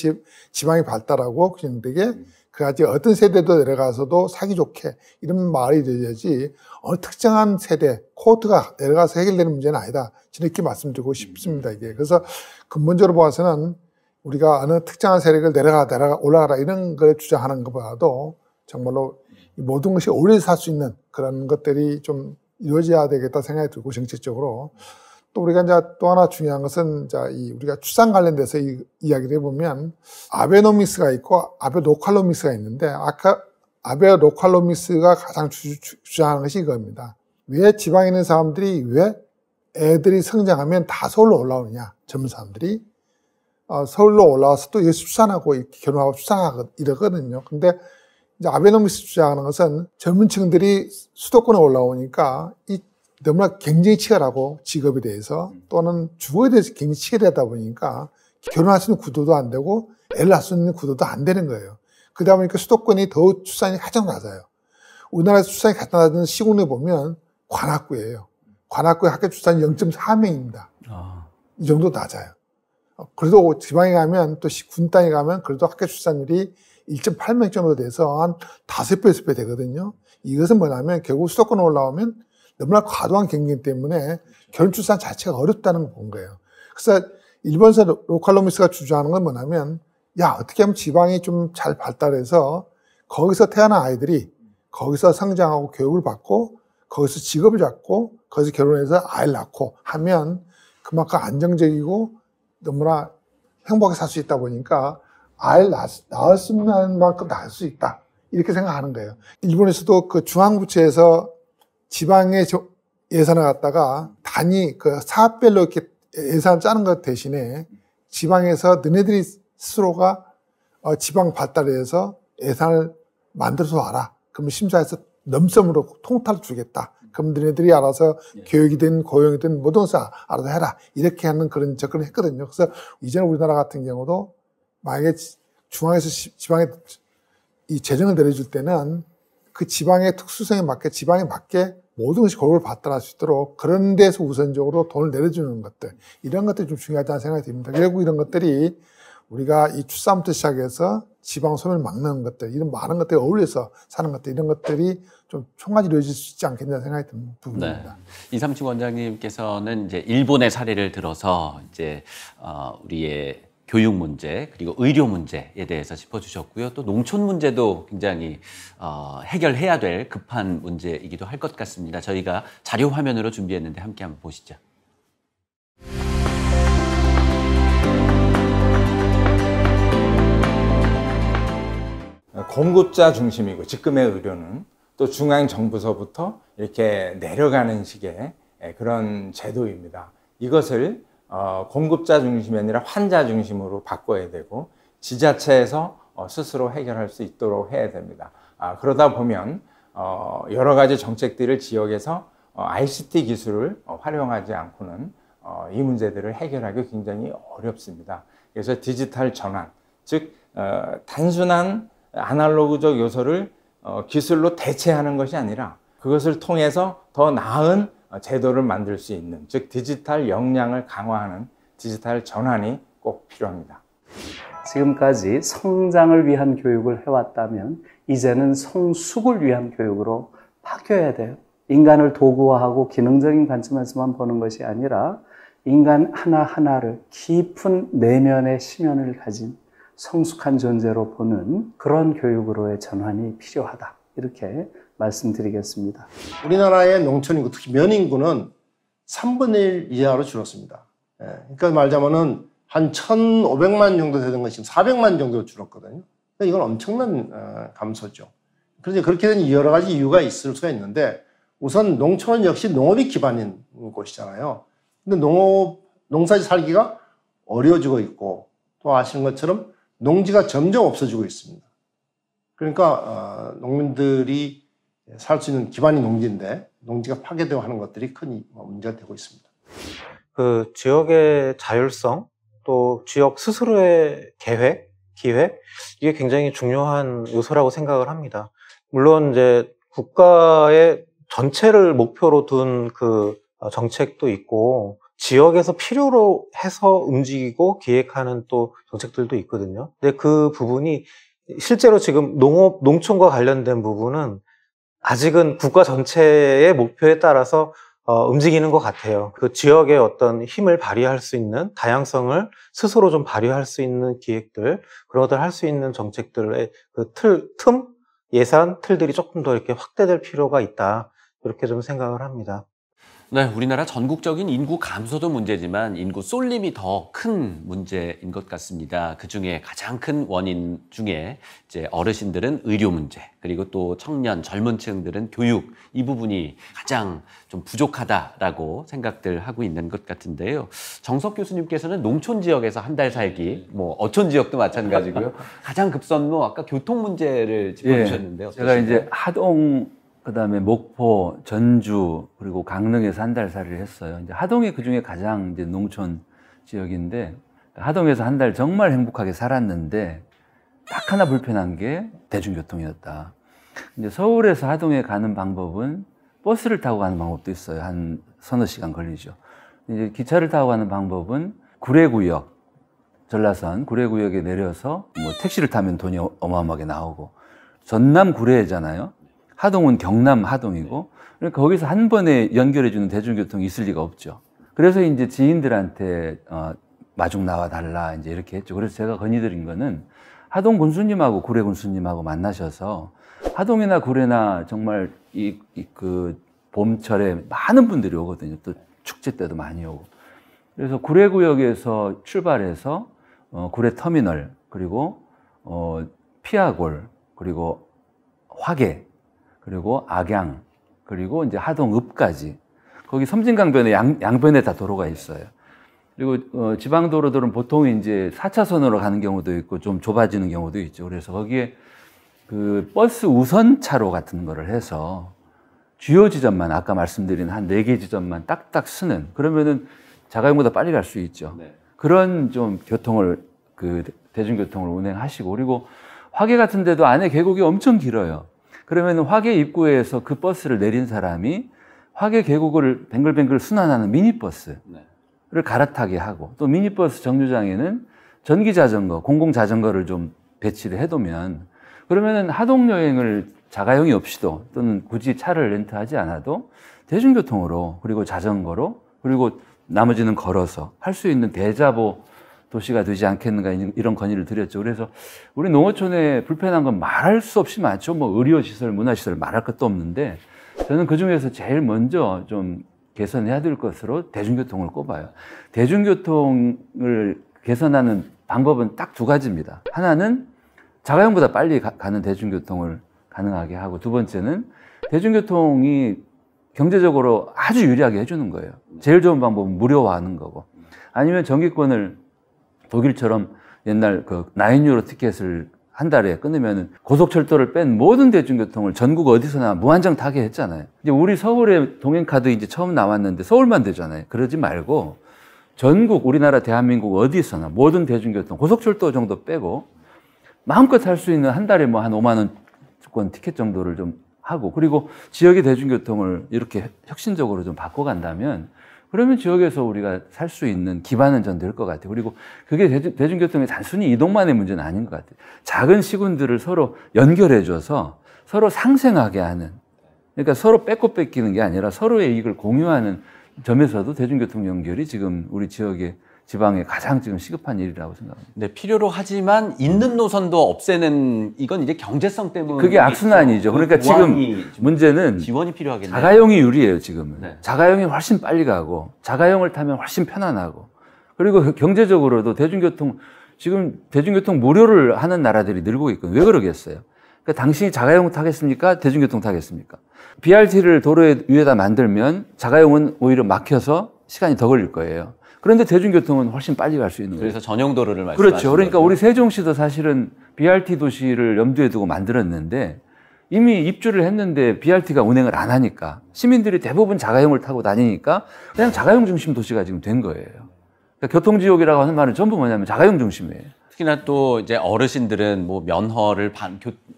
[SPEAKER 3] 지방이 발달하고 균형되게, 그래야지 어떤 세대도 내려가서도 살기 좋게, 이런 말이 되야지 어느 특정한 세대, 코호트가 내려가서 해결되는 문제는 아니다. 저는 이렇게 말씀드리고 싶습니다, 이게. 그래서 근본적으로 봐서는 우리가 어느 특정한 세력을 올라가라 이런 걸 주장하는 것보다도 정말로 모든 것이 오래 살 수 있는 그런 것들이 좀 이루어져야 되겠다 생각이 들고, 정책적으로. 또 우리가 이제 또 하나 중요한 것은 이제 우리가 출산 관련돼서 이야기를 해보면 아베노믹스가 있고 아베노칼노믹스가 있는데, 아까 아베노칼노믹스가 가장 주장하는 것이 이겁니다. 왜 지방에 있는 사람들이 왜 애들이 성장하면 다 서울로 올라오느냐, 젊은 사람들이 서울로 올라와서 또 여기서 출산하고 결혼하고 출산하고 이러거든요. 근데 이제 아베노믹스 주장하는 것은 젊은 층들이 수도권에 올라오니까 너무나 굉장히 치열하고 직업에 대해서, 또는 주거에 대해서 굉장히 치열하다 보니까 결혼할 수 있는 구도도 안 되고 애를 낳을 수 있는 구도도 안 되는 거예요. 그러다 보니까 수도권이 더 출산이 가장 낮아요. 우리나라에서 출산이 가장 낮은 시군에 보면 관악구예요. 관악구의 학교 출산이 0.4명입니다. 이 정도 낮아요. 그래도 지방에 가면, 또 군 땅에 가면 그래도 학교 출산율이 1.8명 정도 돼서 한 5배, 6배 되거든요. 이것은 뭐냐면 결국 수도권에 올라오면 너무나 과도한 경쟁 때문에 결혼 출산 자체가 어렵다는 걸 본 거예요. 그래서 일본에서 로컬로미스가 주장하는 건 뭐냐면 야 어떻게 하면 지방이 좀 잘 발달해서 거기서 태어난 아이들이 거기서 성장하고 교육을 받고 거기서 직업을 잡고 거기서 결혼해서 아이를 낳고 하면 그만큼 안정적이고 너무나 행복하게 살 수 있다 보니까 아이를 낳았으면 만큼 낳을 수 있다. 이렇게 생각하는 거예요. 일본에서도 그 중앙부처에서 지방의 예산을 갖다가 단위 그 사업별로 이렇게 예산을 짜는 것 대신에 지방에서 너네들이 스스로가 지방 발달에 의해서 예산을 만들어서 와라. 그러면 심사해서 넘섬으로 통타를 주겠다. 그럼 너네들이 알아서 교육이든 고용이든 모든 것을 알아서 해라. 이렇게 하는 그런 접근을 했거든요. 그래서 이전에 우리나라 같은 경우도 만약에 중앙에서 지방에 이 재정을 내려줄 때는 그 지방의 특수성에 맞게 지방에 맞게 모든 것이 골고루 발달할 수 있도록 그런 데서 우선적으로 돈을 내려주는 것들 이런 것들이 좀 중요하다는 생각이 듭니다. 결국 이런 것들이 우리가 이 출산부터 시작해서 지방 소멸을 막는 것들 이런 많은 것들이 어울려서 사는 것들 이런 것들이 좀 총괄이 이루어질 수 있지 않겠냐 생각이 드는 부분입니다.
[SPEAKER 1] 네. 이삼식 원장님께서는 이제 일본의 사례를 들어서 이제 우리의 교육 문제 그리고 의료 문제에 대해서 짚어주셨고요. 또 농촌 문제도 굉장히 해결해야 될 급한 문제이기도 할 것 같습니다. 저희가 자료 화면으로 준비했는데 함께 한번 보시죠.
[SPEAKER 9] 공급자 중심이고 지금의 의료는 또 중앙정부서부터 이렇게 내려가는 식의 그런 제도입니다. 이것을 공급자 중심이 아니라 환자 중심으로 바꿔야 되고 지자체에서 스스로 해결할 수 있도록 해야 됩니다. 그러다 보면 여러 가지 정책들을 지역에서 ICT 기술을 활용하지 않고는 이 문제들을 해결하기 굉장히 어렵습니다. 그래서 디지털 전환, 즉 단순한 아날로그적 요소를 기술로 대체하는 것이 아니라 그것을 통해서 더 나은 제도를 만들 수 있는, 즉 디지털 역량을 강화하는 디지털 전환이 꼭 필요합니다.
[SPEAKER 10] 지금까지 성장을 위한 교육을 해왔다면 이제는 성숙을 위한 교육으로 바뀌어야 돼요. 인간을 도구화하고 기능적인 관점에서만 보는 것이 아니라 인간 하나하나를 깊은 내면의 심연을 가진 성숙한 존재로 보는 그런 교육으로의 전환이 필요하다. 이렇게 말씀드리겠습니다.
[SPEAKER 11] 우리나라의 농촌 인구, 특히 면인구는 3분의 1 이하로 줄었습니다. 그러니까 말하자면은 한 1,500만 정도 되던 것이 400만 정도로 줄었거든요. 그러니까 이건 엄청난 감소죠. 그래서 그렇게 된 여러 가지 이유가 있을 수가 있는데 우선 농촌은 역시 농업이 기반인 곳이잖아요. 근데 농사 살기가 어려워지고 있고 또 아시는 것처럼 농지가 점점 없어지고 있습니다. 그러니까 농민들이 살 수 있는 기반이 농지인데 농지가 파괴되고 하는 것들이 큰 문제가 되고 있습니다.
[SPEAKER 12] 그 지역의 자율성 또 지역 스스로의 계획, 기획 이게 굉장히 중요한 요소라고 생각을 합니다. 물론 이제 국가의 전체를 목표로 둔 그 정책도 있고 지역에서 필요로 해서 움직이고 기획하는 또 정책들도 있거든요. 근데 그 부분이 실제로 지금 농촌과 관련된 부분은 아직은 국가 전체의 목표에 따라서 움직이는 것 같아요. 그 지역의 어떤 힘을 발휘할 수 있는 다양성을 스스로 좀 발휘할 수 있는 기획들, 그런 것들 할 수 있는 정책들의 그 틈, 예산 틀들이 조금 더 이렇게 확대될 필요가 있다. 이렇게 좀 생각을 합니다.
[SPEAKER 1] 네, 우리나라 전국적인 인구 감소도 문제지만 인구 쏠림이 더 큰 문제인 것 같습니다. 그 중에 가장 큰 원인 중에 이제 어르신들은 의료 문제, 그리고 또 청년, 젊은 층들은 교육, 이 부분이 가장 좀 부족하다라고 생각들 하고 있는 것 같은데요. 정석 교수님께서는 농촌 지역에서 한 달 살기, 뭐 어촌 지역도 마찬가지고요. 가장 급선무 아까 교통 문제를 짚어주셨는데요.
[SPEAKER 4] 제가 이제 하동, 그다음에 목포, 전주, 그리고 강릉에서 한 달 살이를 했어요. 이제 하동이 그 중에 가장 이제 농촌 지역인데, 하동에서 한 달 정말 행복하게 살았는데, 딱 하나 불편한 게 대중교통이었다. 이제 서울에서 하동에 가는 방법은 버스를 타고 가는 방법도 있어요. 한 서너 시간 걸리죠. 이제 기차를 타고 가는 방법은 구례구역, 전라선 구례구역에 내려서 뭐 택시를 타면 돈이 어마어마하게 나오고, 전남 구례잖아요. 하동은 경남 하동이고, 그러니까 거기서 한 번에 연결해주는 대중교통이 있을 리가 없죠. 그래서 이제 지인들한테 마중 나와 달라 이제 이렇게 했죠. 그래서 제가 건의드린 거는 하동 군수님하고 구례 군수님하고 만나셔서 하동이나 구례나 정말 그 봄철에 많은 분들이 오거든요. 또 축제 때도 많이 오고. 그래서 구례 구역에서 출발해서 구례 터미널, 그리고 피아골, 그리고 화계, 그리고 악양, 그리고 이제 하동읍까지. 거기 섬진강변에 양변에 다 도로가 있어요. 그리고 지방도로들은 보통 이제 4차선으로 가는 경우도 있고 좀 좁아지는 경우도 있죠. 그래서 거기에 그 버스 우선차로 같은 거를 해서 주요 지점만, 아까 말씀드린 한 4개 지점만 딱딱 쓰는, 그러면은 자가용보다 빨리 갈 수 있죠. 네. 그런 좀 교통을, 그 대중교통을 운행하시고, 그리고 화계 같은 데도 안에 계곡이 엄청 길어요. 그러면 화계 입구에서 그 버스를 내린 사람이 화계 계곡을 뱅글뱅글 순환하는 미니버스를 갈아타게 하고, 또 미니버스 정류장에는 전기자전거, 공공자전거를 좀 배치를 해두면, 그러면은 하동 여행을 자가용이 없이도 또는 굳이 차를 렌트하지 않아도 대중교통으로, 그리고 자전거로, 그리고 나머지는 걸어서 할 수 있는 대자보 도시가 되지 않겠는가, 이런 건의를 드렸죠. 그래서 우리 농어촌에 불편한 건 말할 수 없이 많죠. 뭐 의료시설, 문화시설 말할 것도 없는데, 저는 그 중에서 제일 먼저 좀 개선해야 될 것으로 대중교통을 꼽아요. 대중교통을 개선하는 방법은 딱 2가지입니다. 하나는 자가용보다 빨리 가는 대중교통을 가능하게 하고, 2번째는 대중교통이 경제적으로 아주 유리하게 해주는 거예요. 제일 좋은 방법은 무료화하는 거고, 아니면 전기권을 독일처럼 옛날 그 9유로 티켓을 한 달에 끊으면 고속철도를 뺀 모든 대중교통을 전국 어디서나 무한정 타게 했잖아요. 이제 우리 서울에 동행카드 이제 처음 나왔는데 서울만 되잖아요. 그러지 말고 전국, 우리나라 대한민국 어디서나 모든 대중교통, 고속철도 정도 빼고 마음껏 할 수 있는 한 달에 뭐 한 5만 원권 티켓 정도를 좀 하고, 그리고 지역의 대중교통을 이렇게 혁신적으로 좀 바꿔간다면, 그러면 지역에서 우리가 살 수 있는 기반은 전 될 것 같아요. 그리고 그게 대중교통이 단순히 이동만의 문제는 아닌 것 같아요. 작은 시군들을 서로 연결해줘서 서로 상생하게 하는, 그러니까 서로 뺏고 뺏기는 게 아니라 서로의 이익을 공유하는 점에서도 대중교통 연결이 지금 우리 지방에 가장 지금 시급한 일이라고 생각합니다.
[SPEAKER 1] 네, 필요로 하지만 있는 노선도 없애는, 이건 이제 경제성 때문에.
[SPEAKER 4] 그게 악순환이죠. 그러니까 지금 문제는
[SPEAKER 1] 지원이 필요하겠네요.
[SPEAKER 4] 자가용이 유리해요, 지금은.
[SPEAKER 1] 네.
[SPEAKER 4] 자가용이 훨씬 빨리 가고, 자가용을 타면 훨씬 편안하고, 그리고 경제적으로도 지금 대중교통 무료를 하는 나라들이 늘고 있거든요. 왜 그러겠어요? 그러니까 당신이 자가용 타겠습니까? 대중교통 타겠습니까? BRT를 도로 위에다 만들면 자가용은 오히려 막혀서 시간이 더 걸릴 거예요. 그런데 대중교통은 훨씬 빨리 갈 수 있는 거예요.
[SPEAKER 1] 그래서 전용도로를 말씀하시는
[SPEAKER 4] 그렇죠. 그러니까 우리 세종시도 사실은 BRT 도시를 염두에 두고 만들었는데, 이미 입주를 했는데 BRT가 운행을 안 하니까, 시민들이 대부분 자가용을 타고 다니니까 그냥 자가용 중심 도시가 지금 된 거예요. 그러니까 교통지옥이라고 하는 말은 전부 뭐냐면 자가용 중심이에요.
[SPEAKER 1] 특히나 또 이제 어르신들은 뭐 면허를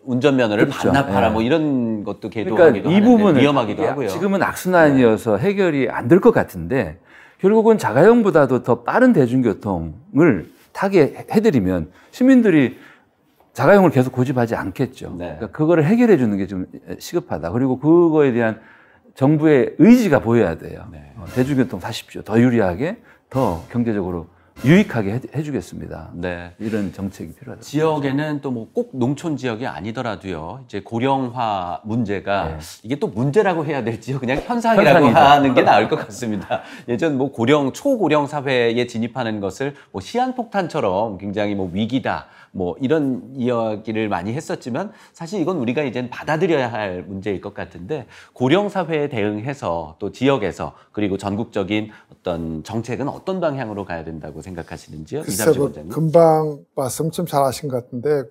[SPEAKER 1] 운전면허를
[SPEAKER 4] 그렇죠.
[SPEAKER 1] 반납하라,
[SPEAKER 4] 네.
[SPEAKER 1] 뭐 이런 것도 계도하기도
[SPEAKER 4] 그러니까 이 부분은
[SPEAKER 1] 위험하기도 하고요.
[SPEAKER 4] 지금은 악순환이어서 해결이 안 될 것 같은데, 결국은 자가용보다도 더 빠른 대중교통을 타게 해드리면 시민들이 자가용을 계속 고집하지 않겠죠.
[SPEAKER 1] 네.
[SPEAKER 4] 그러니까 그거를 해결해 주는 게 좀 시급하다. 그리고 그거에 대한 정부의 의지가 보여야 돼요.
[SPEAKER 1] 네.
[SPEAKER 4] 대중교통 타십시오. 더 유리하게, 더 경제적으로 유익하게 해주겠습니다.
[SPEAKER 1] 네.
[SPEAKER 4] 이런 정책이 필요하다.
[SPEAKER 1] 지역에는 또 뭐 꼭 농촌 지역이 아니더라도요, 이제 고령화 문제가, 네. 이게 또 문제라고 해야 될지요, 그냥 현상이라고 하는 게 나을 것 같습니다. 예전 뭐 초고령 사회에 진입하는 것을 뭐 시한폭탄처럼 굉장히 뭐 위기다, 뭐 이런 이야기를 많이 했었지만, 사실 이건 우리가 이제는 받아들여야 할 문제일 것 같은데, 고령 사회에 대응해서 또 지역에서, 그리고 전국적인 어떤 정책은 어떤 방향으로 가야 된다고 생각하시는지요?
[SPEAKER 3] 글쎄, 금방 말씀 좀 잘하신 것 같은데,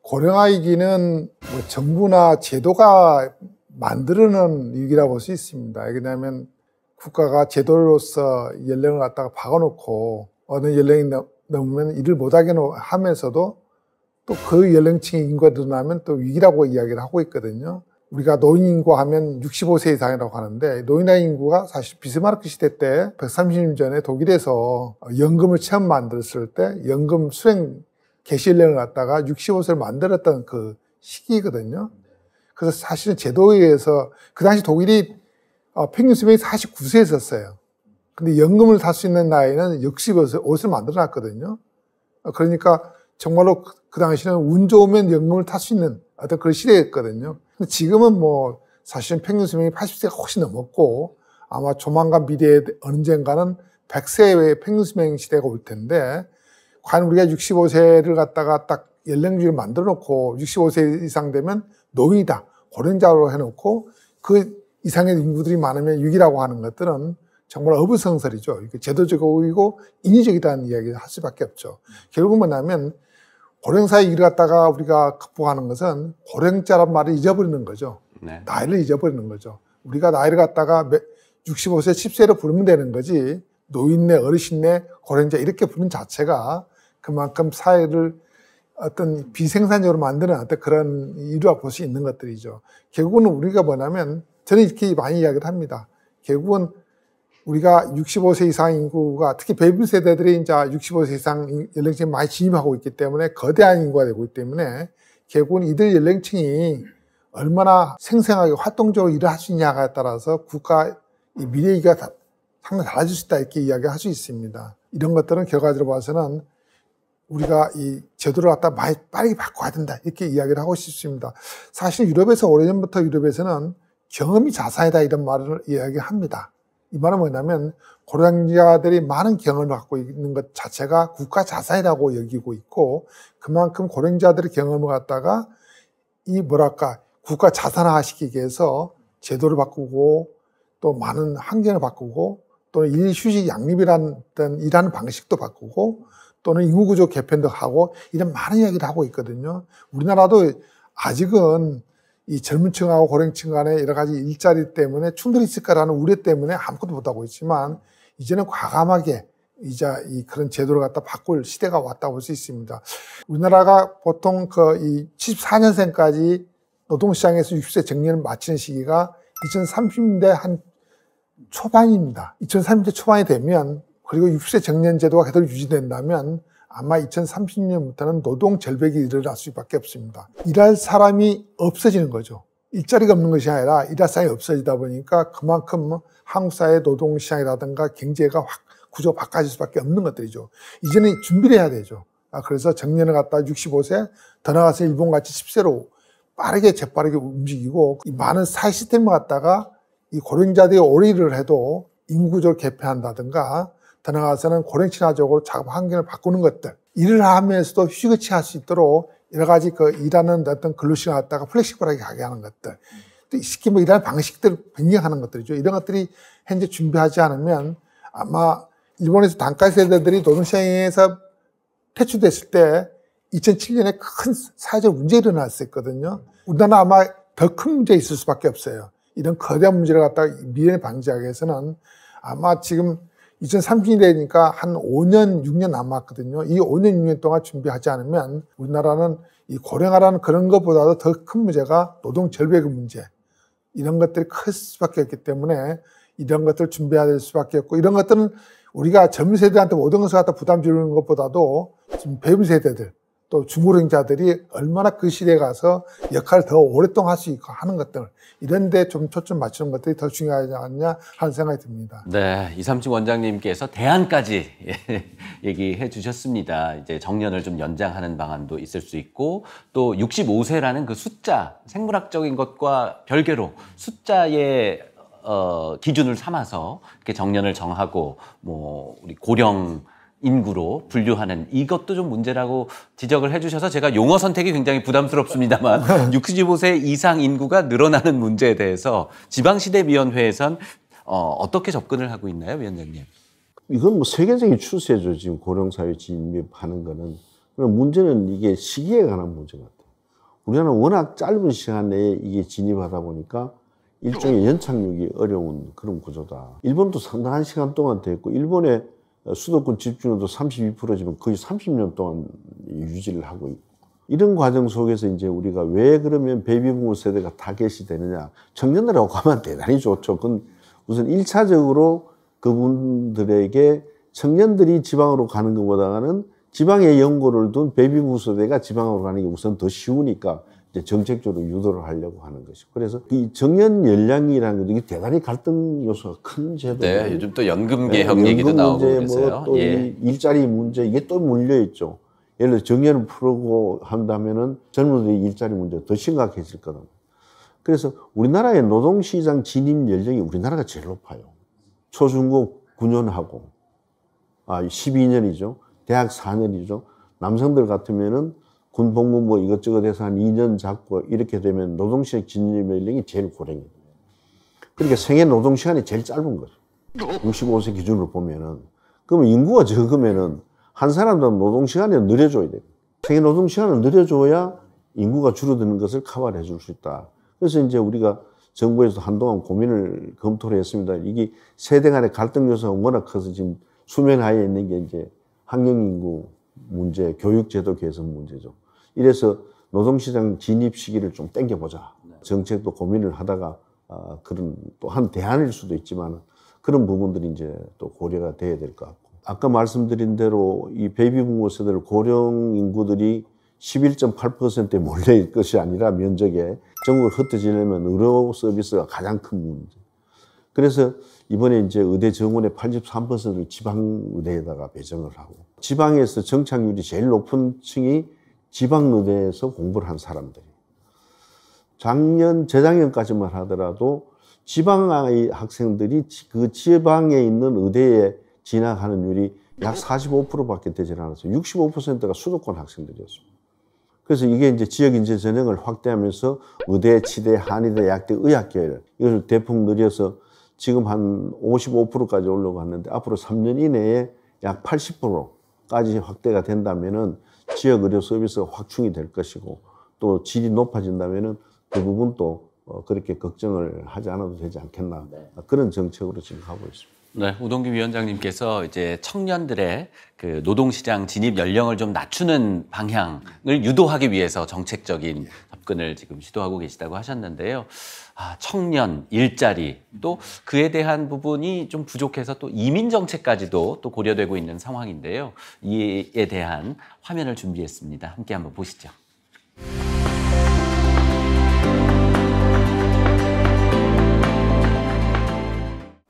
[SPEAKER 3] 고령화위기는 뭐 정부나 제도가 만들어낸 위기라고 볼 수 있습니다. 왜냐하면 국가가 제도로서 연령을 갖다가 박아놓고 어느 연령이 넘으면 일을 못하게 하면서도 또 그 연령층의 인구가 늘어나면 또 위기라고 이야기를 하고 있거든요. 우리가 노인 인구 하면 65세 이상이라고 하는데, 노인의 인구가 사실 비스마르크 시대 때 130년 전에 독일에서 연금을 처음 만들었을 때 연금 수령 개시 연령을 갖다가 65세를 만들었던 그 시기거든요. 그래서 사실은 제도에 의해서 그 당시 독일이 평균 수명이 49세였었어요. 근데 연금을 탈 수 있는 나이는 65세를 만들어놨거든요. 그러니까 정말로 그 당시에는 운 좋으면 연금을 탈 수 있는 어떤 그런 시대였거든요. 근데 지금은 뭐 사실은 평균 수명이 80세가 훨씬 넘었고 아마 조만간 미래에 언젠가는 100세의 평균 수명 시대가 올 텐데 과연 우리가 65세를 갖다가 딱 연령주를 만들어 놓고 65세 이상 되면 노인이다, 고령자로 해놓고 그 이상의 인구들이 많으면 6이라고 하는 것들은 정말 어불성설이죠. 제도적이고 인위적이다는 이야기를 할 수밖에 없죠. 결국은 뭐냐면 고령사의 일을 갖다가 우리가 극복하는 것은 고령자란 말을 잊어버리는 거죠. 네. 나이를 잊어버리는 거죠. 우리가 나이를 갖다가 65세, 10세로 부르면 되는 거지 노인네, 어르신네, 고령자 이렇게 부르는 자체가 그만큼 사회를 어떤 비생산적으로 만드는 어떤 그런 이유라고 볼 수 있는 것들이죠. 결국은 우리가 뭐냐면 저는 이렇게 많이 이야기를 합니다. 결국은 우리가 65세 이상 인구가 특히 베이비 세대들이 이제 65세 이상 연령층이 많이 진입하고 있기 때문에 거대한 인구가 되고 있기 때문에 결국은 이들 연령층이 얼마나 생생하게 활동적으로 일을 할 수 있냐에 따라서 국가 미래가 상당히 달라질 수 있다 이렇게 이야기할 수 있습니다. 이런 것들은 결과적으로 봐서는 우리가 이 제도를 갖다 많이 빠르게 바꿔야 된다 이렇게 이야기를 하고 싶습니다. 사실 유럽에서 오래전부터 유럽에서는 경험이 자산이다 이런 말을 이야기합니다. 이 말은 뭐냐면 고령자들이 많은 경험을 갖고 있는 것 자체가 국가 자산이라고 여기고 있고 그만큼 고령자들의 경험을 갖다가 이 뭐랄까 국가 자산화 시키기 위해서 제도를 바꾸고 또 많은 환경을 바꾸고 또는 일휴식 양립이라는 어떤 일하는 방식도 바꾸고 또는 인구구조 개편도 하고 이런 많은 이야기를 하고 있거든요. 우리나라도 아직은 이 젊은 층하고 고령층 간의 여러 가지 일자리 때문에 충돌이 있을 거라는 우려 때문에 아무것도 못하고 있지만 이제는 과감하게 이제 이 그런 제도를 갖다 바꿀 시대가 왔다고 볼 수 있습니다. 우리나라가 보통 이 74년생까지 노동시장에서 60세 정년을 마치는 시기가 2030년대 한 초반입니다. 2030년대 초반이 되면 그리고 60세 정년 제도가 계속 유지된다면 아마 2030년부터는 노동 절벽이 일어날 수밖에 없습니다. 일할 사람이 없어지는 거죠. 일자리가 없는 것이 아니라 일할 사람이 없어지다 보니까 그만큼 한국 사회 노동 시장이라든가 경제가 구조 바꿔질 수밖에 없는 것들이죠. 이제는 준비를 해야 되죠. 그래서 정년을 갖다 65세 더 나가서 일본같이 10세로 빠르게 재빠르게 움직이고 이 많은 사회 시스템을 갖다가 이 고령자들이 오래 일을 해도 인구구조를 개편한다든가 더 나아가서는 고령친화적으로 작업 환경을 바꾸는 것들, 일을 하면서도 휴식을 취할 수 있도록 여러 가지 일하는 어떤 근로시간을 갖다가 플렉시블하게 가게 하는 것들, 또 쉽게 뭐 일하는 방식들을 변경하는 것들이죠. 이런 것들이 현재 준비하지 않으면 아마 일본에서 단가 세대들이 노동시장에서 퇴출됐을 때 2007년에 큰 사회적 문제가 일어났었거든요. 우리나라 아마 더 큰 문제가 있을 수밖에 없어요. 이런 거대한 문제를 갖다가 미연에 방지하기 위해서는 아마 지금 2030년이 되니까 한 5년, 6년 남았거든요. 이 5년, 6년 동안 준비하지 않으면 우리나라는 이 고령화라는 그런 것보다도 더 큰 문제가 노동 절벽의 문제, 이런 것들이 클 수밖에 없기 때문에 이런 것들을 준비해야 될 수밖에 없고, 이런 것들은 우리가 젊은 세대한테 모든 것을 갖다 부담 주는 것보다도 지금 배우 세대들, 또 중고령자들이 얼마나 그 시대에 가서 역할을 더 오랫동안 할 수 있고 하는 것들, 이런 데 좀 초점 맞추는 것들이 더 중요하지 않냐 하는 생각이 듭니다.
[SPEAKER 1] 네, 이삼층 원장님께서 대안까지 얘기해 주셨습니다. 이제 정년을 좀 연장하는 방안도 있을 수 있고, 또 65세라는 그 숫자, 생물학적인 것과 별개로 숫자의 기준을 삼아서 이렇게 정년을 정하고 뭐 우리 고령 인구로 분류하는 이것도 좀 문제라고 지적을 해주셔서 제가 용어 선택이 굉장히 부담스럽습니다만 65세 이상 인구가 늘어나는 문제에 대해서 지방시대위원회에선 어떻게 접근을 하고 있나요, 위원장님?
[SPEAKER 2] 이건 뭐 세계적인 추세죠. 지금 고령사회 진입하는 거는. 그럼 문제는 이게 시기에 관한 문제 같아요. 우리나라는 워낙 짧은 시간 내에 이게 진입하다 보니까 일종의 연착륙이 어려운 그런 구조다. 일본도 상당한 시간 동안 됐고, 일본의 수도권 집중률도 32%지만 거의 30년 동안 유지를 하고 있고, 이런 과정 속에서 이제 우리가 왜 그러면 베이비부모 세대가 다 개시되느냐. 청년들하고 가면 대단히 좋죠. 그건 우선 1차적으로 그분들에게 청년들이 지방으로 가는 것보다는 지방에 연고를 둔 베이비부모 세대가 지방으로 가는 게 우선 더 쉬우니까 이제 정책적으로 유도를 하려고 하는 것이고. 그래서 이 정년 연령이라는 것도 대단히 갈등 요소가 큰 제도예요.
[SPEAKER 1] 네, 요즘 또 연금 개혁 얘기도 나오고 그래서요.
[SPEAKER 2] 또 일자리 문제 이게 또 물려 있죠. 예를 들어 정년을 풀고 한다면은 젊은이들의 일자리 문제가 더 심각해질 거다. 그래서 우리나라의 노동시장 진입 연령이 우리나라가 제일 높아요. 초중고 9년하고 12년이죠. 대학 4년이죠. 남성들 같으면은 군복무 뭐 이것저것 해서 한 2년 잡고 이렇게 되면 노동시장 진입 연령이 제일 고령이에요. 그러니까 생애 노동시간이 제일 짧은 거죠. 65세 기준으로 보면은. 그러면 인구가 적으면은 한 사람도 노동시간이 느려줘야 돼요. 생애 노동시간을 느려줘야 인구가 줄어드는 것을 커버해 줄 수 있다. 그래서 이제 우리가 정부에서 한동안 고민을 검토를 했습니다. 이게 세대 간의 갈등 요소가 워낙 커서 지금 수면 하에 있는 게 이제 학령인구 문제, 교육제도 개선 문제죠. 이래서 노동시장 진입 시기를 좀 당겨보자. 정책도 고민을 하다가 그런 또 한 대안일 수도 있지만 그런 부분들이 이제 또 고려가 돼야 될 것 같고. 아까 말씀드린 대로 이 베이비부모 세대를 고령 인구들이 11.8%에 몰릴 것이 아니라 면적에 전국을 흩어지려면 의료 서비스가 가장 큰 문제. 그래서 이번에 이제 의대 정원의 83%를 지방의대에다가 배정을 하고 지방에서 정착률이 제일 높은 층이 지방의대에서 공부를 한 사람들이에요. 재작년까지만 하더라도 지방의 학생들이 그 지방에 있는 의대에 진학하는 율이 약 45%밖에 되지 않았어요. 65%가 수도권 학생들이었습니다. 그래서 이게 이제 지역 인재 전형을 확대하면서 의대, 치대, 한의대, 약대, 의학계열 이걸 대폭 늘려서 지금 한 55%까지 올라갔는데 앞으로 3년 이내에 약 80%까지 확대가 된다면은 지역 의료 서비스가 확충이 될 것이고 또 질이 높아진다면은 그 부분도 그렇게 걱정을 하지 않아도 되지 않겠나. 그런 정책으로 지금 가고 있습니다.
[SPEAKER 1] 네, 우동기 위원장님께서 이제 청년들의 그 노동시장 진입 연령을 좀 낮추는 방향을 유도하기 위해서 정책적인 접근을 지금 시도하고 계시다고 하셨는데요. 청년, 일자리, 또 그에 대한 부분이 좀 부족해서 또 이민 정책까지도 또 고려되고 있는 상황인데요. 이에 대한 화면을 준비했습니다. 함께 한번 보시죠.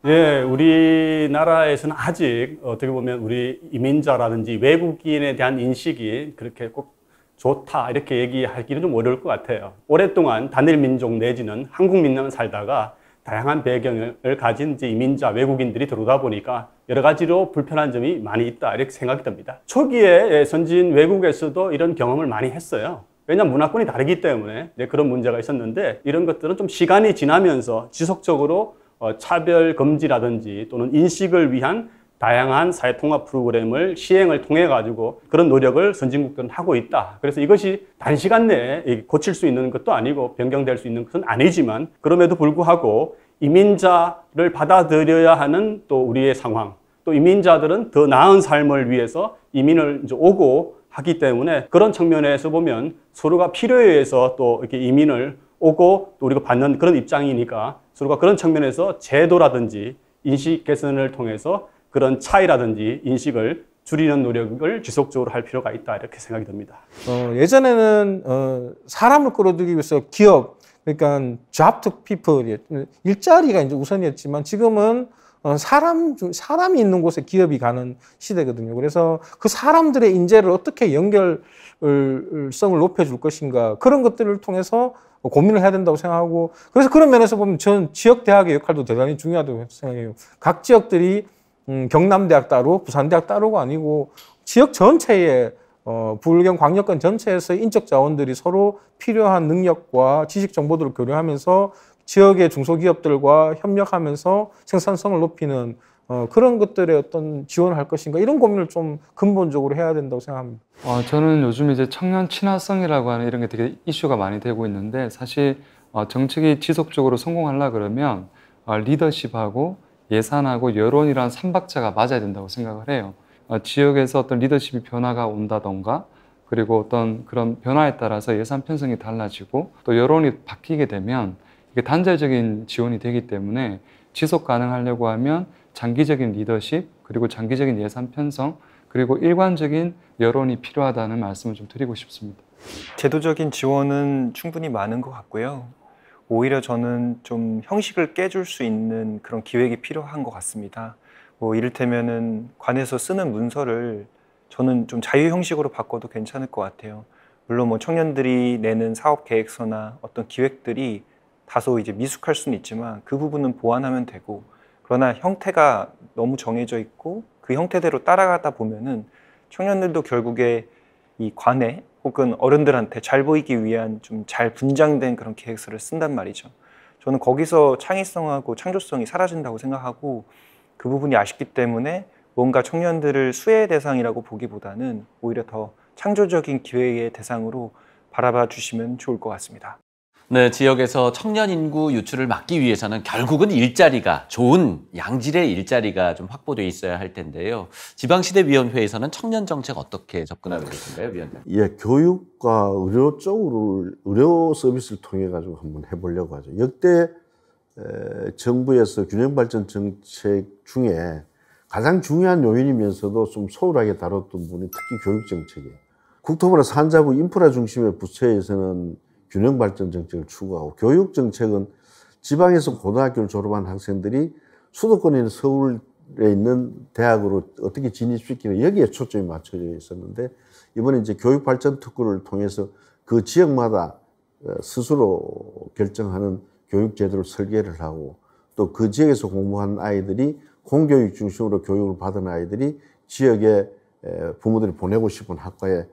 [SPEAKER 13] 예, 우리나라에서는 아직 어떻게 보면 우리 이민자라든지 외국인에 대한 인식이 그렇게 꼭 좋다 이렇게 얘기하기는 좀 어려울 것 같아요. 오랫동안 단일 민족 내지는 한국 민족만 살다가 다양한 배경을 가진 이제 이민자 외국인들이 들어오다 보니까 여러 가지로 불편한 점이 많이 있다 이렇게 생각이 듭니다. 초기에 선진 외국에서도 이런 경험을 많이 했어요. 왜냐하면 문화권이 다르기 때문에 그런 문제가 있었는데 이런 것들은 좀 시간이 지나면서 지속적으로 차별 금지라든지 또는 인식을 위한 다양한 사회통합 프로그램을 시행을 통해 가지고 그런 노력을 선진국들은 하고 있다. 그래서 이것이 단시간 내에 고칠 수 있는 것도 아니고 변경될 수 있는 것은 아니지만 그럼에도 불구하고 이민자를 받아들여야 하는 또 우리의 상황, 또 이민자들은 더 나은 삶을 위해서 이민을 이제 오고 하기 때문에 그런 측면에서 보면 서로가 필요에 의해서 또 이렇게 이민을 오고 또 우리가 받는 그런 입장이니까 서로가 그런 측면에서 제도라든지 인식 개선을 통해서 그런 차이라든지 인식을 줄이는 노력을 지속적으로 할 필요가 있다 이렇게 생각이 듭니다.
[SPEAKER 14] 예전에는 사람을 끌어들이기 위해서 기업, 그러니까 job to people, 일자리가 이제 우선이었지만 지금은 사람이 있는 곳에 기업이 가는 시대거든요. 그래서 그 사람들의 인재를 어떻게 연결성을 높여줄 것인가 그런 것들을 통해서 고민을 해야 된다고 생각하고 그래서 그런 면에서 보면 전 지역 대학의 역할도 대단히 중요하다고 생각해요. 각 지역들이 경남대학 따로 부산대학 따로가 아니고 지역 전체에 부울경 광역권 전체에서 인적 자원들이 서로 필요한 능력과 지식 정보들을 교류하면서 지역의 중소기업들과 협력하면서 생산성을 높이는 그런 것들에 어떤 지원을 할 것인가 이런 고민을 좀 근본적으로 해야 된다고 생각합니다.
[SPEAKER 15] 저는 요즘 이제 청년 친화성이라고 하는 이런 게 되게 이슈가 많이 되고 있는데 사실 정책이 지속적으로 성공하려 그러면 리더십하고 예산하고 여론이라는 삼박자가 맞아야 된다고 생각을 해요. 지역에서 어떤 리더십이 변화가 온다던가 그리고 어떤 그런 변화에 따라서 예산 편성이 달라지고 또 여론이 바뀌게 되면 이게 단절적인 지원이 되기 때문에 지속 가능하려고 하면 장기적인 리더십 그리고 장기적인 예산 편성 그리고 일관적인 여론이 필요하다는 말씀을 좀 드리고 싶습니다.
[SPEAKER 6] 제도적인 지원은 충분히 많은 것 같고요. 오히려 저는 좀 형식을 깨줄 수 있는 그런 기획이 필요한 것 같습니다. 뭐 이를테면은 관에서 쓰는 문서를 저는 좀 자유 형식으로 바꿔도 괜찮을 것 같아요. 물론 뭐 청년들이 내는 사업 계획서나 어떤 기획들이 다소 이제 미숙할 수는 있지만 그 부분은 보완하면 되고, 그러나 형태가 너무 정해져 있고 그 형태대로 따라가다 보면은 청년들도 결국에 이 관에 혹은 어른들한테 잘 보이기 위한 좀 잘 분장된 그런 계획서를 쓴단 말이죠. 저는 거기서 창의성하고 창조성이 사라진다고 생각하고, 그 부분이 아쉽기 때문에 뭔가 청년들을 수혜 대상이라고 보기보다는 오히려 더 창조적인 기회의 대상으로 바라봐 주시면 좋을 것 같습니다.
[SPEAKER 1] 네, 지역에서 청년 인구 유출을 막기 위해서는 결국은 일자리가, 좋은 양질의 일자리가 좀 확보되어 있어야 할 텐데요. 지방시대위원회에서는 청년 정책 어떻게 접근하고 계신가요, 위원장?
[SPEAKER 2] 예, 교육과 의료 쪽으로 의료 서비스를 통해 가지고 한번 해보려고 하죠. 역대 정부에서 균형발전 정책 중에 가장 중요한 요인이면서도 좀 소홀하게 다뤘던 부분이 특히 교육 정책이에요. 국토부나 산자부 인프라 중심의 부처에서는 균형발전 정책을 추구하고, 교육 정책은 지방에서 고등학교를 졸업한 학생들이 수도권에 있는 서울에 있는 대학으로 어떻게 진입시키는, 여기에 초점이 맞춰져 있었는데, 이번에 이제 교육발전 특구를 통해서 그 지역마다 스스로 결정하는 교육제도를 설계를 하고, 또 그 지역에서 공부한 아이들이 공교육 중심으로 교육을 받은 아이들이 지역에 부모들이 보내고 싶은 학과에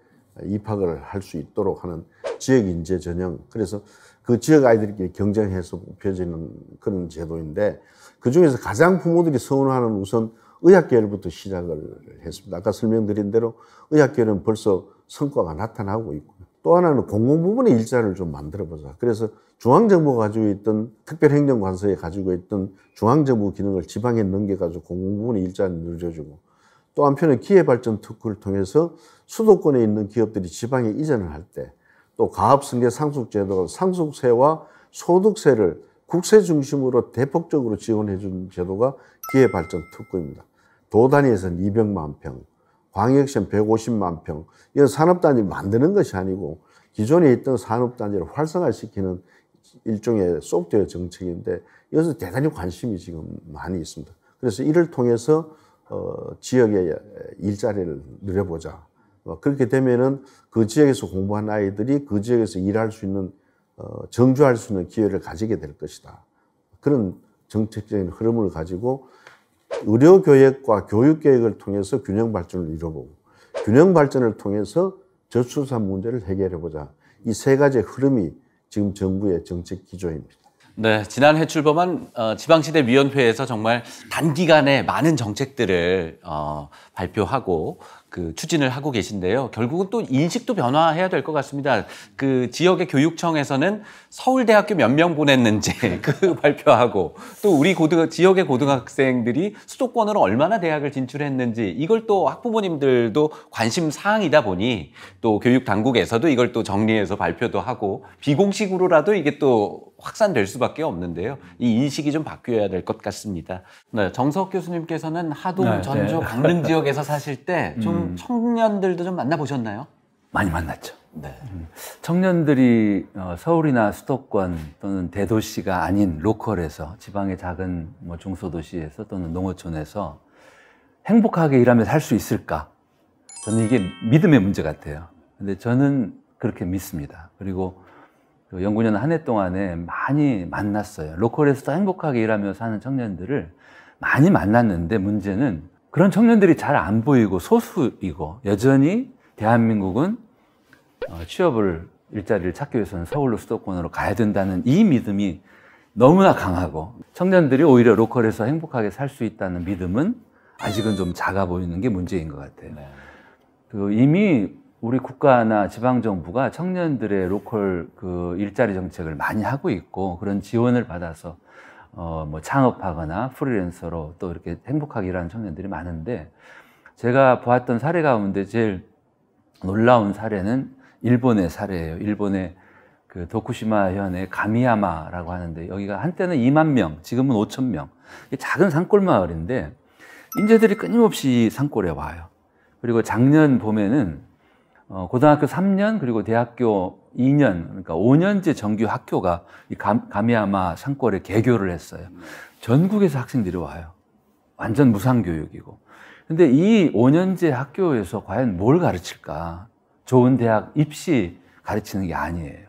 [SPEAKER 2] 입학을 할 수 있도록 하는 지역 인재 전형, 그래서 그 지역 아이들끼리 경쟁해서 뽑혀지는 그런 제도인데, 그 중에서 가장 부모들이 선호하는 우선 의학계열부터 시작을 했습니다. 아까 설명드린 대로 의학계열은 벌써 성과가 나타나고 있고, 또 하나는 공공부문의 일자리를 좀 만들어보자. 그래서 중앙정부가 가지고 있던 특별행정관서에 가지고 있던 중앙정부 기능을 지방에 넘겨가지고 공공부문의 일자리를 늘려주고, 또 한편에 기회발전 특구를 통해서 수도권에 있는 기업들이 지방에 이전을 할 때, 또 가압승계 상속제도가 상속세와 소득세를 국세 중심으로 대폭적으로 지원해 준 제도가 기회발전 특구입니다. 도 단위에서는 200만 평, 광역시는 150만 평, 이런 산업단지를 만드는 것이 아니고 기존에 있던 산업단지를 활성화시키는 일종의 소프트웨어 정책인데, 이것은 대단히 관심이 지금 많이 있습니다. 그래서 이를 통해서 지역의 일자리를 늘려보자. 그렇게 되면은 그 지역에서 공부한 아이들이 그 지역에서 일할 수 있는, 정주할 수 있는 기회를 가지게 될 것이다. 그런 정책적인 흐름을 가지고 의료교육과 교육계획을 통해서 균형발전을 이뤄보고, 균형발전을 통해서 저출산 문제를 해결해보자. 이 세 가지의 흐름이 지금 정부의 정책 기조입니다.
[SPEAKER 1] 네, 지난해 출범한 지방시대위원회에서 정말 단기간에 많은 정책들을 발표하고 추진을 하고 계신데요. 결국은 또 인식도 변화해야 될 것 같습니다. 그 지역의 교육청에서는 서울대학교 몇 명 보냈는지 발표하고, 또 우리 지역의 고등학생들이 수도권으로 얼마나 대학을 진출했는지, 이걸 또 학부모님들도 관심 사항이다 보니 또 교육 당국에서도 이걸 또 정리해서 발표도 하고, 비공식으로라도 이게 또 확산될 수밖에 없는데요. 이 인식이 좀 바뀌어야 될 것 같습니다. 네, 정석 교수님께서는 하동, 전주, 강릉 지역에서 사실 때 좀 청년들도 좀 만나보셨나요?
[SPEAKER 4] 많이 만났죠.
[SPEAKER 1] 네.
[SPEAKER 4] 청년들이 서울이나 수도권 또는 대도시가 아닌 로컬에서, 지방의 작은 중소도시에서 또는 농어촌에서 행복하게 일하면서 살 수 있을까? 저는 이게 믿음의 문제 같아요. 근데 저는 그렇게 믿습니다. 그리고 연구년 한 해 동안에 많이 만났어요. 로컬에서도 행복하게 일하며 사는 청년들을 많이 만났는데, 문제는 그런 청년들이 잘 안 보이고 소수이고, 여전히 대한민국은 일자리를 찾기 위해서는 서울로, 수도권으로 가야 된다는 이 믿음이 너무나 강하고, 청년들이 오히려 로컬에서 행복하게 살 수 있다는 믿음은 아직은 좀 작아 보이는 게 문제인 것 같아요. 네. 이미 우리 국가나 지방정부가 청년들의 로컬 일자리 정책을 많이 하고 있고, 그런 지원을 받아서 창업하거나 프리랜서로 또 이렇게 행복하게 일하는 청년들이 많은데, 제가 보았던 사례 가운데 제일 놀라운 사례는 일본의 사례예요. 일본의 도쿠시마 현의 가미야마라고 하는데, 여기가 한때는 2만 명, 지금은 5천 명. 작은 산골 마을인데 인재들이 끊임없이 산골에 와요. 그리고 작년 봄에는 고등학교 3년 그리고 대학교 2년, 그러니까 5년제 정규 학교가 이 가미야마 산골에 개교를 했어요. 전국에서 학생들이 와요. 완전 무상교육이고. 근데 이 5년제 학교에서 과연 뭘 가르칠까? 좋은 대학 입시 가르치는 게 아니에요.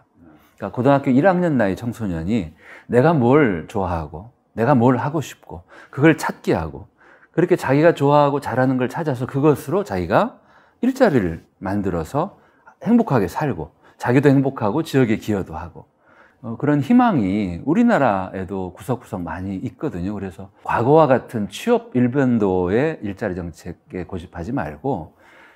[SPEAKER 4] 그러니까 고등학교 1학년 나이 청소년이 내가 뭘 좋아하고 내가 뭘 하고 싶고 그걸 찾게 하고 그렇게 자기가 좋아하고 잘하는 걸 찾아서 그것으로 자기가 일자리를 만들어서 행복하게 살고 자기도 행복하고 지역에 기여도 하고 그런 희망이 우리나라에도 구석구석 많이 있거든요. 그래서 과거와 같은 취업 일변도의 일자리 정책에 고집하지 말고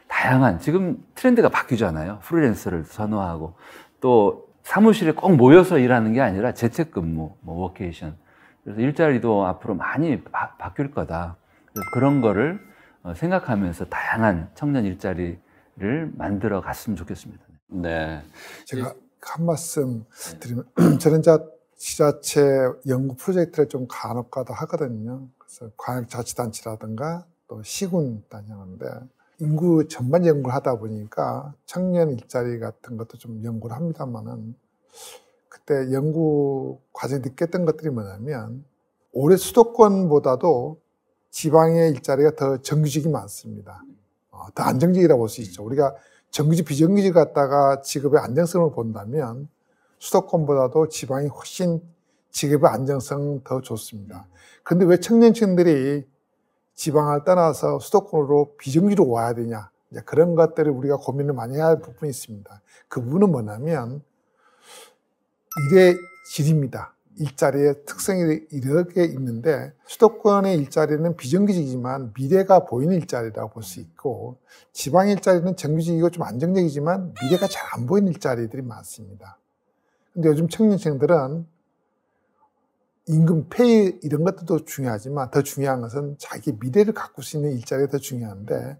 [SPEAKER 4] 다양한 지금 트렌드가 바뀌잖아요. 프리랜서를 선호하고 또 사무실에 꼭 모여서 일하는 게 아니라 재택근무, 워케이션. 그래서 일자리도 앞으로 많이 바뀔 거다. 그래서 그런 거를 생각하면서 다양한 청년 일자리를 만들어 갔으면 좋겠습니다.
[SPEAKER 1] 네.
[SPEAKER 3] 제가 한 말씀 드리면 저는 이제 지자체 연구 프로젝트를 좀 간혹가다 하거든요. 그래서 광역자치단체라든가 또 시군 다니는데 인구 전반 연구를 하다 보니까 청년 일자리 같은 것도 좀 연구를 합니다만은 그때 연구 과정에 느꼈던 것들이 뭐냐면 올해 수도권보다도 지방의 일자리가 더 정규직이 많습니다. 더 안정적이라고 볼 수 있죠. 우리가 정규직, 비정규직 갖다가 직업의 안정성을 본다면 수도권보다도 지방이 훨씬 직업의 안정성 더 좋습니다. 그런데 왜 청년층들이 지방을 떠나서 수도권으로 비정규직으로 와야 되냐. 이제 그런 것들을 우리가 고민을 많이 해야 할 부분이 있습니다. 그 부분은 뭐냐면 일의 질입니다. 일자리의 특성이 여러 개 있는데 수도권의 일자리는 비정규직이지만 미래가 보이는 일자리라고 볼 수 있고 지방 일자리는 정규직이고 좀 안정적이지만 미래가 잘 안 보이는 일자리들이 많습니다. 근데 요즘 청년층들은 임금, 페이 이런 것들도 중요하지만 더 중요한 것은 자기 미래를 가꿀 수 있는 일자리가 더 중요한데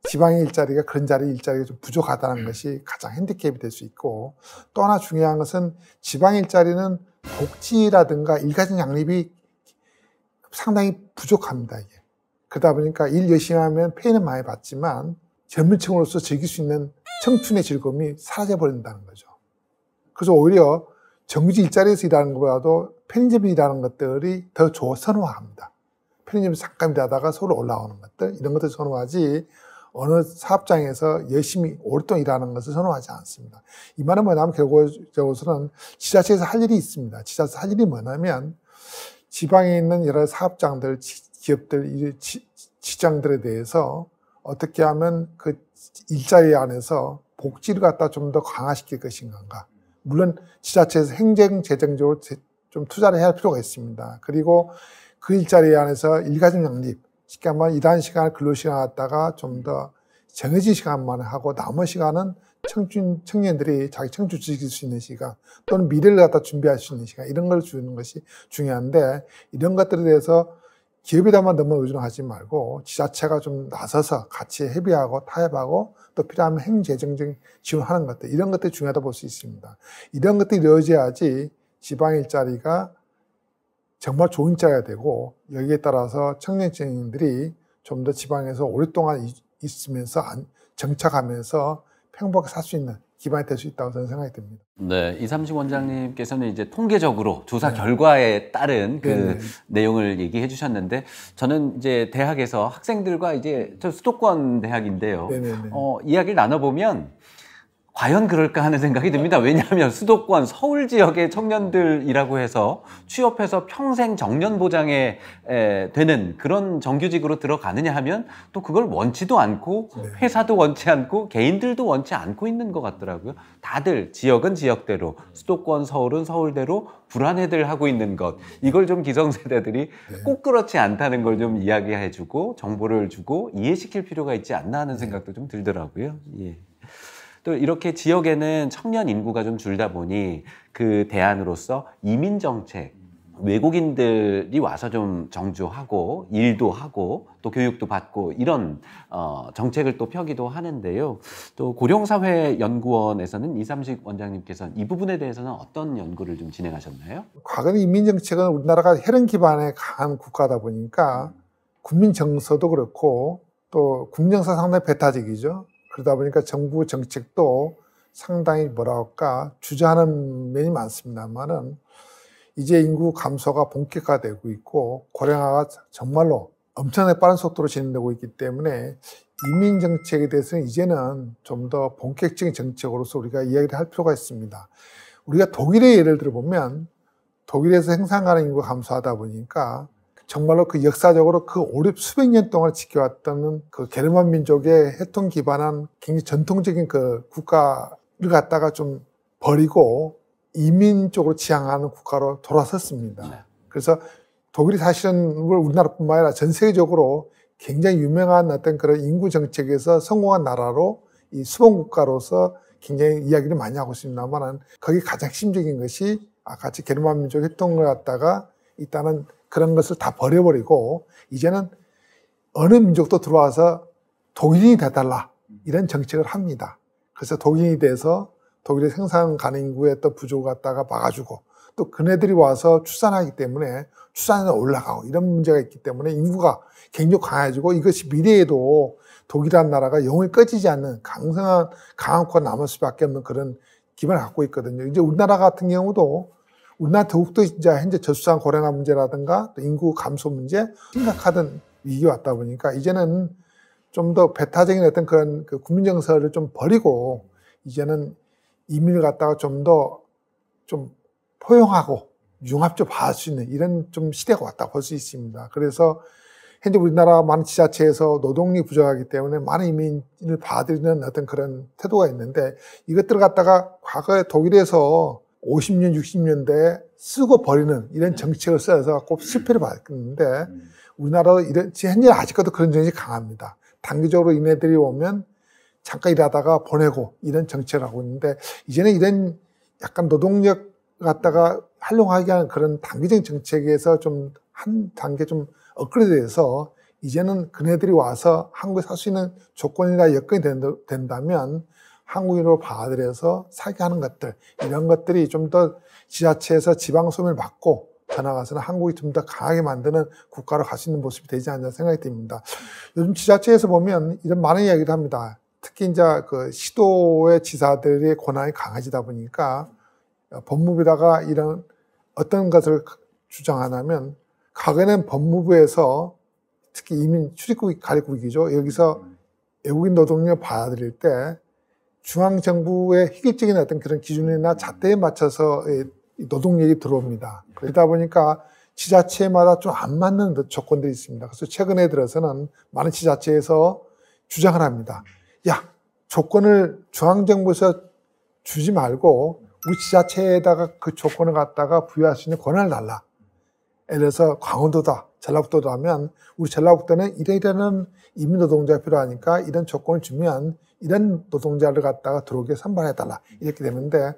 [SPEAKER 3] 지방의 일자리가 그런 일자리가 좀 부족하다는 것이 가장 핸디캡이 될 수 있고 또 하나 중요한 것은 지방의 일자리는 복지라든가 일가정 양립이 상당히 부족합니다. 이게. 그러다 보니까 일 열심히 하면 페이는 많이 받지만 젊은 층으로서 즐길 수 있는 청춘의 즐거움이 사라져버린다는 거죠. 그래서 오히려 정규직 일자리에서 일하는 것보다도 편의점에서 일하는 것들이 더 선호합니다. 편의점에서 잠깐 일하다가 서로 올라오는 것들 이런 것들 선호하지 어느 사업장에서 열심히 오랫동안 일하는 것을 선호하지 않습니다. 이 말은 뭐냐면 결국은 지자체에서 할 일이 있습니다. 지자체에서 할 일이 뭐냐면 지방에 있는 여러 사업장들, 기업들, 직장들에 대해서 어떻게 하면 그 일자리 안에서 복지를 갖다 좀 더 강화시킬 것인가. 물론 지자체에서 행정, 재정적으로 좀 투자를 해야 할 필요가 있습니다. 그리고 그 일자리 안에서 일가정 양립, 쉽게 말하면 일하는 시간을 근로시간 갖다가 좀 더 정해진 시간만 하고 남은 시간은 청년들이 자기 청춘 즐길 수 있는 시간 또는 미래를 갖다 준비할 수 있는 시간 이런 걸 주는 것이 중요한데 이런 것들에 대해서 기업에다만 너무 의존하지 말고 지자체가 좀 나서서 같이 협의하고 타협하고 또 필요하면 행재정적 지원하는 것들 이런 것들이 중요하다고 볼 수 있습니다. 이런 것들이 이루어져야지 지방 일자리가 정말 좋은 일자리가 되고 여기에 따라서 청년층들이 좀 더 지방에서 오랫동안 있으면서 정착하면서 행복하게 살 수 있는 기반이 될 수 있다고 저는 생각이 듭니다.
[SPEAKER 1] 네, 이삼식 원장님께서는 이제 통계적으로 조사 결과에 따른 그 내용을 얘기해 주셨는데 저는 이제 대학에서 학생들과 이제 저 수도권 대학인데요. 이야기를 나눠보면 과연 그럴까 하는 생각이 듭니다. 왜냐하면 수도권 서울 지역의 청년들이라고 해서 취업해서 평생 정년 보장에 되는 그런 정규직으로 들어가느냐 하면 또 그걸 원치도 않고 회사도 원치 않고 개인들도 원치 않고 있는 것 같더라고요. 다들 지역은 지역대로 수도권 서울은 서울대로 불안해들 하고 있는 것 이걸 좀 기성세대들이 꼭 그렇지 않다는 걸 좀 이야기해주고 정보를 주고 이해시킬 필요가 있지 않나 하는 생각도 좀 들더라고요. 예. 또 이렇게 지역에는 청년 인구가 좀 줄다 보니 그 대안으로서 이민 정책, 외국인들이 와서 좀 정주하고 일도 하고 또 교육도 받고 이런 정책을 또 펴기도 하는데요. 또 고령사회연구원에서는 이삼식 원장님께서는 이 부분에 대해서는 어떤 연구를 좀 진행하셨나요?
[SPEAKER 3] 과거의 이민 정책은 우리나라가 혈연 기반에 강한 국가다 보니까 국민 정서도 그렇고 또 국정사 상당히 배타적이죠. 그러다 보니까 정부 정책도 상당히 뭐라 할까 주저하는 면이 많습니다만은 이제 인구 감소가 본격화되고 있고 고령화가 정말로 엄청나게 빠른 속도로 진행되고 있기 때문에 이민 정책에 대해서는 이제는 좀 더 본격적인 정책으로서 우리가 이야기를 할 필요가 있습니다. 우리가 독일의 예를 들어보면 독일에서 생산가능 인구가 감소하다 보니까 정말로 그 역사적으로 그 수백 년 동안 지켜왔던 그 게르만 민족의 혈통 기반한 굉장히 전통적인 그 국가를 갖다가 좀 버리고 이민 쪽으로 지향하는 국가로 돌아섰습니다. 그래서 독일이 사실은 우리나라뿐만 아니라 전 세계적으로 굉장히 유명한 어떤 그런 인구 정책에서 성공한 나라로 이 수봉 국가로서 굉장히 이야기를 많이 하고 있습니다만 거기 가장 핵심적인 것이 같이 게르만 민족 혈통을 갖다가 일단은 그런 것을 다 버려버리고 이제는 어느 민족도 들어와서 독일인이 돼달라 이런 정책을 합니다. 그래서 독일인이 돼서 독일의 생산 가능 인구의 또 부족을 갖다가 막아주고 또 그네들이 와서 출산하기 때문에 출산이 올라가고 이런 문제가 있기 때문에 인구가 굉장히 강해지고 이것이 미래에도 독일이라는 나라가 영원히 꺼지지 않는 강한 국가가 남을 수밖에 없는 그런 기반을 갖고 있거든요. 이제 우리나라 같은 경우도 우리나라 더욱더 이제 현재 저출산 고령화 문제라든가 또 인구 감소 문제 심각하던 위기가 왔다 보니까 이제는 좀 더 배타적인 어떤 그런 그 국민 정서를 좀 버리고 이제는 이민을 갖다가 좀 더 좀 포용하고 융합적으로 봐줄 수 있는 이런 좀 시대가 왔다고 볼 수 있습니다. 그래서 현재 우리나라 많은 지자체에서 노동력이 부족하기 때문에 많은 이민을 받아들이는 어떤 그런 태도가 있는데 이것들을 갖다가 과거에 독일에서 50년, 60년대에 쓰고 버리는 이런 정책을 써서 꼭 실패를 받았는데 우리나라도 현재 아직까지도 그런 정책이 강합니다. 단기적으로 이네들이 오면 잠깐 일하다가 보내고 이런 정책을 하고 있는데 이제는 이런 약간 노동력 갖다가 활용하기 위한 그런 단기적인 정책에서 좀 한 단계 좀 업그레이드돼서 이제는 그네들이 와서 한국에 살 수 있는 조건이나 여건이 된다면 한국인으로 받아들여서 살게 하는 것들 이런 것들이 좀 더 지자체에서 지방 소멸을 막고 더 나아가서는 한국이 좀 더 강하게 만드는 국가로 갈 수 있는 모습이 되지 않나 생각이 듭니다. 요즘 지자체에서 보면 이런 많은 이야기를 합니다. 특히 이제 그 시도의 지사들의 권한이 강해지다 보니까 법무부에다가 이런 어떤 것을 주장하냐면 과거에는 법무부에서 특히 이민 출입국 가입국이죠. 여기서 외국인 노동력 받아들일 때 중앙정부의 희극적인 어떤 그런 기준이나 잣대에 맞춰서 노동력이 들어옵니다. 그러다 보니까 지자체마다 좀 안 맞는 조건들이 있습니다. 그래서 최근에 들어서는 많은 지자체에서 주장을 합니다. 야, 조건을 중앙정부에서 주지 말고 우리 지자체에다가 그 조건을 갖다가 부여할 수 있는 권한을 달라. 예를 들어서 강원도다, 전라북도다 하면 우리 전라북도는 이런 이민 노동자가 필요하니까 이런 조건을 주면 이런 노동자를 갖다가 들어오게 선발해달라. 이렇게 되는데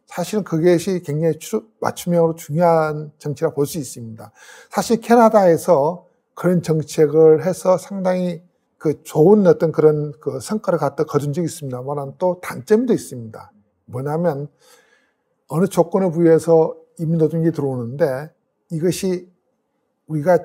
[SPEAKER 3] 사실은 그것이 굉장히 맞춤형으로 중요한 정책이라고 볼 수 있습니다. 사실 캐나다에서 그런 정책을 해서 상당히 그 좋은 어떤 그런 그 성과를 갖다 거둔 적이 있습니다만 또 단점도 있습니다. 뭐냐면 어느 조건을 부여해서 이민 노동력이 들어오는데 이것이 우리가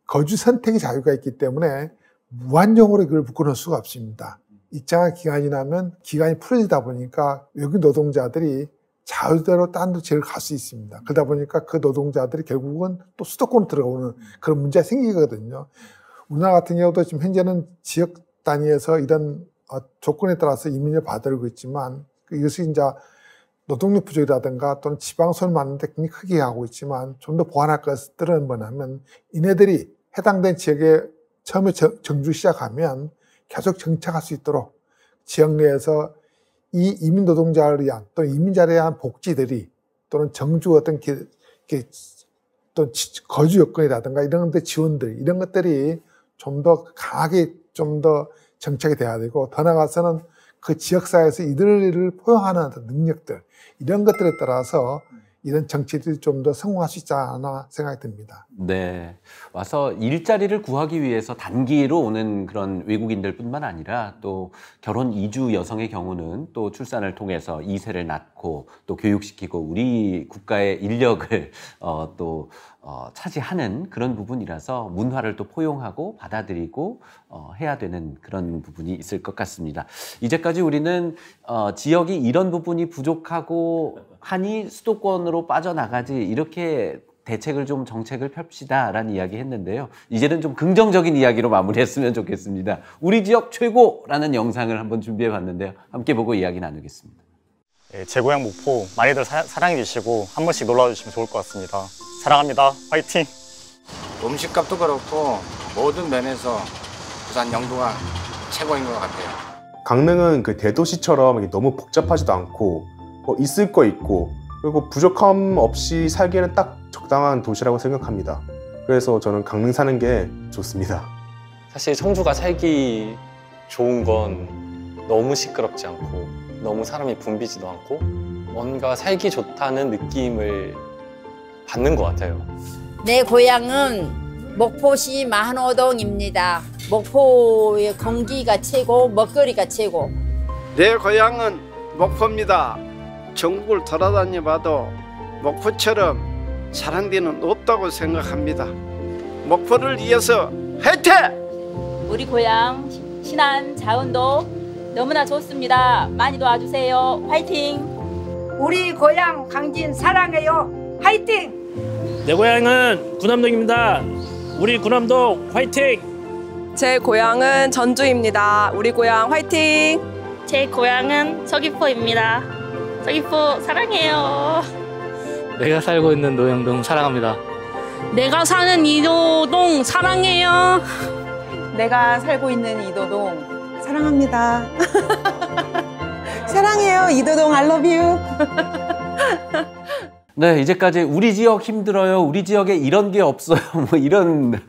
[SPEAKER 3] 거주 선택의 자유가 있기 때문에 무한정으로 이걸 묶어놓을 수가 없습니다. 입장한 기간이 지나면 기간이 풀어지다 보니까 외국인 노동자들이 자유대로 딴 데 지역을 갈 수 있습니다. 그러다 보니까 그 노동자들이 결국은 또 수도권으로 들어오는 그런 문제가 생기거든요. 우리나라 같은 경우도 지금 현재는 지역 단위에서 이런 조건에 따라서 이민을 받아들이고 있지만 이것이 이제 노동력 부족이라든가 또는 지방소를 만드는 데 굉장히 크게 하고 있지만 좀 더 보완할 것들은 뭐냐면 이네들이 해당된 지역에 처음에 정주 시작하면 계속 정착할 수 있도록 지역 내에서 이 이민 노동자를 위한 또는 이민자에 대한 복지들이 또는 정주 어떤 또 거주 여건이라든가 이런 데 지원들 이런 것들이 좀 더 강하게 좀 더 정착이 돼야 되고 더 나아가서는 그 지역사회에서 이들을 포용하는 능력들 이런 것들에 따라서 이런 정치들이 좀 더 성공할 수 있지 않나 생각이 듭니다.
[SPEAKER 1] 네. 와서 일자리를 구하기 위해서 단기로 오는 그런 외국인들 뿐만 아니라 또 결혼 이주 여성의 경우는 또 출산을 통해서 2세를 낳고 또 교육시키고 우리 국가의 인력을 차지하는 그런 부분이라서 문화를 또 포용하고 받아들이고 해야 되는 그런 부분이 있을 것 같습니다. 이제까지 우리는 지역이 이런 부분이 부족하고 하니 수도권으로 빠져나가지 이렇게 대책을 좀 정책을 펼시다라는 이야기 했는데요. 이제는 좀 긍정적인 이야기로 마무리했으면 좋겠습니다. 우리 지역 최고라는 영상을 한번 준비해 봤는데요. 함께 보고 이야기 나누겠습니다.
[SPEAKER 16] 제 고향 목포 많이들 사랑해 주시고 한 번씩 놀러 주시면 좋을 것 같습니다. 사랑합니다. 화이팅!
[SPEAKER 17] 음식값도 그렇고 모든 면에서 부산 영도가 최고인 것 같아요.
[SPEAKER 18] 강릉은 그 대도시처럼 너무 복잡하지도 않고 있을 거 있고 그리고 부족함 없이 살기에는 딱 적당한 도시라고 생각합니다. 그래서 저는 강릉 사는 게 좋습니다.
[SPEAKER 19] 사실 청주가 살기 좋은 건 너무 시끄럽지 않고 너무 사람이 붐비지도 않고 뭔가 살기 좋다는 느낌을 받는 것 같아요.
[SPEAKER 20] 내 고향은 목포시 마한오동입니다. 목포의 공기가 최고, 먹거리가 최고.
[SPEAKER 21] 내 고향은 목포입니다. 전국을 돌아다녀봐도 목포처럼 사랑되는 없다고 생각합니다. 목포를 위해서 화이팅!
[SPEAKER 22] 우리 고향 신안 자운도 너무나 좋습니다. 많이 도와주세요. 화이팅!
[SPEAKER 23] 우리 고향 강진 사랑해요. 화이팅!
[SPEAKER 24] 내 고향은 구남동입니다. 우리 구남동 화이팅!
[SPEAKER 25] 제 고향은 전주입니다. 우리 고향 화이팅!
[SPEAKER 26] 제 고향은 서귀포입니다. 서귀포 사랑해요.
[SPEAKER 27] 내가 살고 있는 노영동 사랑합니다.
[SPEAKER 26] 내가 사는 이도동 사랑해요.
[SPEAKER 28] 내가 살고 있는 이도동 사랑합니다. 사랑해요. 이도동 I love you.
[SPEAKER 1] 네, 이제까지 우리 지역 힘들어요. 우리 지역에 이런 게 없어요. 뭐 이런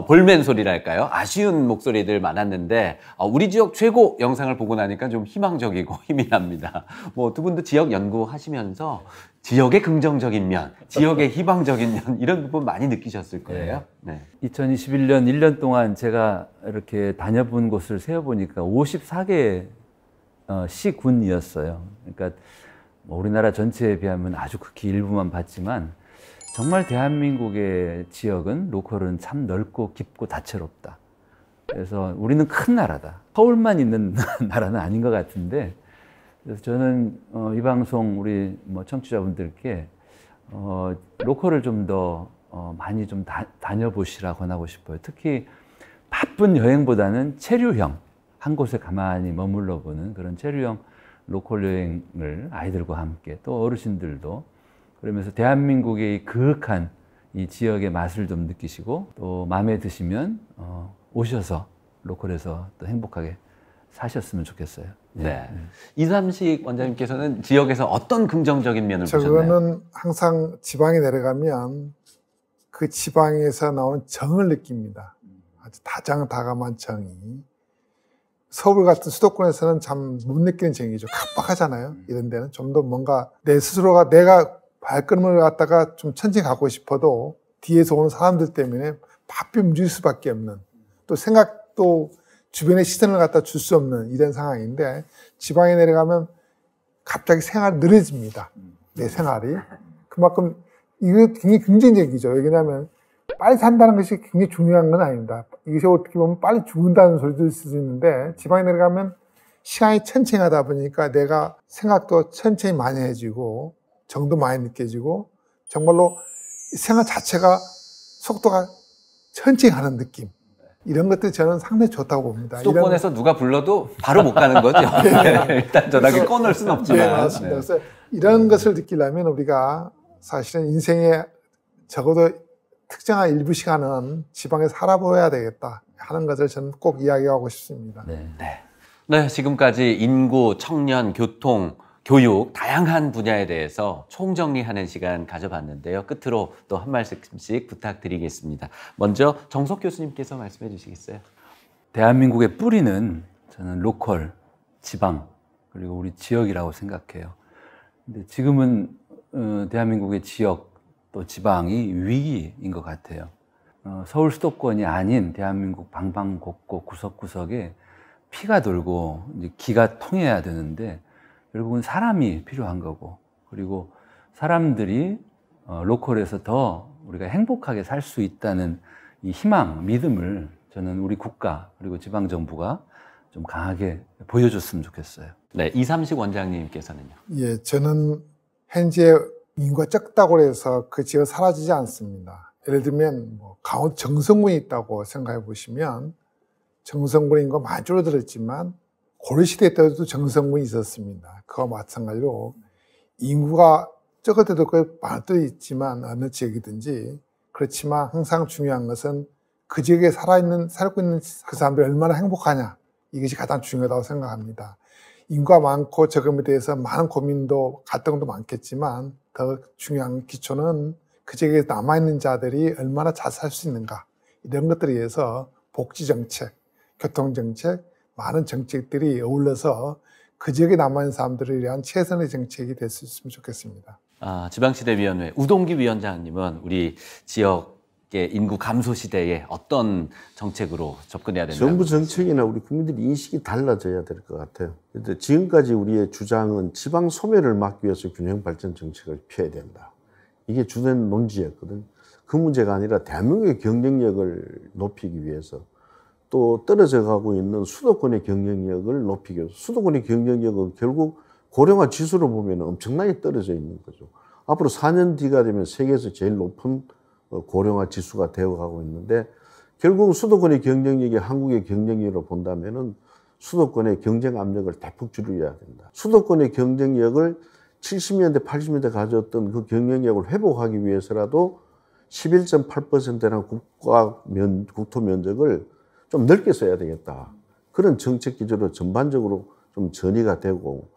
[SPEAKER 1] 볼멘 소리랄까요? 아쉬운 목소리들 많았는데 우리 지역 최고 영상을 보고 나니까 좀 희망적이고 힘이 납니다. 뭐 두 분도 지역 연구하시면서 지역의 긍정적인 면, 지역의 희망적인 면 이런 부분 많이 느끼셨을 거예요. 네.
[SPEAKER 4] 2021년 1년 동안 제가 이렇게 다녀본 곳을 세어보니까 54개 시군이었어요. 그러니까 뭐 우리나라 전체에 비하면 아주 극히 일부만 봤지만 정말 대한민국의 지역은 로컬은 참 넓고 깊고 다채롭다. 그래서 우리는 큰 나라다. 서울만 있는 나라는 아닌 것 같은데 그래서 저는 이 방송 우리 뭐 청취자분들께 로컬을 좀 더 많이 좀 다녀보시라 권하고 싶어요. 특히 바쁜 여행보다는 체류형 한 곳에 가만히 머물러 보는 그런 체류형 로컬 여행을 아이들과 함께 또 어르신들도 그러면서 대한민국의 그윽한 이 지역의 맛을 좀 느끼시고 또 마음에 드시면 오셔서 로컬에서 또 행복하게 사셨으면 좋겠어요.
[SPEAKER 1] 네. 이삼식 원장님께서는 지역에서 어떤 긍정적인 면을 보셨나요?
[SPEAKER 3] 저는 항상 지방에 내려가면 그 지방에서 나오는 정을 느낍니다. 아주 다정다감한 정이. 서울 같은 수도권에서는 참 못 느끼는 정이죠. 각박하잖아요. 이런 데는 좀 더 뭔가 내 스스로가 내가 발걸음을 갖다가 좀 천천히 가고 싶어도 뒤에서 오는 사람들 때문에 바삐 움직일 수밖에 없는 또 생각도 주변의 시선을 갖다 줄 수 없는 이런 상황인데 지방에 내려가면 갑자기 생활이 느려집니다. 내 생활이. 그만큼 이거 굉장히 긍정적이죠. 왜냐하면 빨리 산다는 것이 굉장히 중요한 건 아닙니다. 이것이 어떻게 보면 빨리 죽는다는 소리 들을 수 있는데 지방에 내려가면 시간이 천천히 하다 보니까 내가 생각도 천천히 많이 해지고 정도 많이 느껴지고 정말로 생활 자체가 속도가 천천히 가는 느낌. 이런 것들이 저는 상당히 좋다고 봅니다.
[SPEAKER 1] 수도권에서 누가 불러도 바로 못 가는 거죠. 네. 일단 전화기 꺼놓을 수는 없지만.
[SPEAKER 3] 네, 맞습니다. 그래서 이런 것을 느끼려면 우리가 사실은 인생에 적어도 특정한 일부 시간은 지방에 살아보아야 되겠다 하는 것을 저는 꼭 이야기하고 싶습니다.
[SPEAKER 1] 네, 지금까지 인구, 청년, 교통, 교육 다양한 분야에 대해서 총정리하는 시간 가져봤는데요. 끝으로 또 한 말씀씩 부탁드리겠습니다. 먼저 정석 교수님께서 말씀해 주시겠어요?
[SPEAKER 4] 대한민국의 뿌리는 저는 로컬, 지방, 그리고 우리 지역이라고 생각해요. 근데 지금은 대한민국의 지역 또 지방이 위기인 것 같아요. 서울 수도권이 아닌 대한민국 방방곡곡 구석구석에 피가 돌고 이제 기가 통해야 되는데 결국은 사람이 필요한 거고, 그리고 사람들이 로컬에서 더 우리가 행복하게 살 수 있다는 이 희망, 믿음을 저는 우리 국가 그리고 지방정부가 좀 강하게 보여줬으면 좋겠어요.
[SPEAKER 1] 네, 이삼식 원장님께서는요?
[SPEAKER 3] 예, 저는 현재 인구가 적다고 해서 그 지역이 사라지지 않습니다. 예를 들면 강원 정선군이 있다고 생각해 보시면 정선군의 인구가 많이 줄어들었지만 고려시대 때도 정선군이 있었습니다. 그와 마찬가지로 인구가 적을 때도 꽤 많을 때도 있지만 어느 지역이든지, 그렇지만 항상 중요한 것은 그 지역에 살고 있는 그 사람들이 얼마나 행복하냐, 이것이 가장 중요하다고 생각합니다. 인구가 많고 적음에 대해서 많은 고민도 갈등도 많겠지만 더 중요한 기초는 그 지역에 남아있는 자들이 얼마나 잘 살 수 있는가, 이런 것들에 의해서 복지정책, 교통정책, 많은 정책들이 어울러서 그 지역에 남아있는 사람들을 위한 최선의 정책이 될 수 있으면 좋겠습니다.
[SPEAKER 1] 지방시대위원회 우동기 위원장님은 우리 지역의 인구 감소 시대에 어떤 정책으로 접근해야 된다고?
[SPEAKER 2] 정부 정책이나 우리 국민들의 인식이 달라져야 될 것 같아요. 지금까지 우리의 주장은 지방 소멸을 막기 위해서 균형 발전 정책을 펴야 된다. 이게 주된 논지였거든. 그 문제가 아니라 대한민국의 경쟁력을 높이기 위해서, 또 떨어져 가고 있는 수도권의 경쟁력을 높이기 위해서, 수도권의 경쟁력은 결국 고령화 지수로 보면 엄청나게 떨어져 있는 거죠. 앞으로 4년 뒤가 되면 세계에서 제일 높은 고령화 지수가 되어가고 있는데, 결국 수도권의 경쟁력이 한국의 경쟁력으로 본다면은 수도권의 경쟁 압력을 대폭 줄여야 된다. 수도권의 경쟁력을 70년대, 80년대 가졌던 그 경쟁력을 회복하기 위해서라도 11.8%라는 국토 면적을 좀 넓게 써야 되겠다. 그런 정책 기조로 전반적으로 좀 전이가 되고,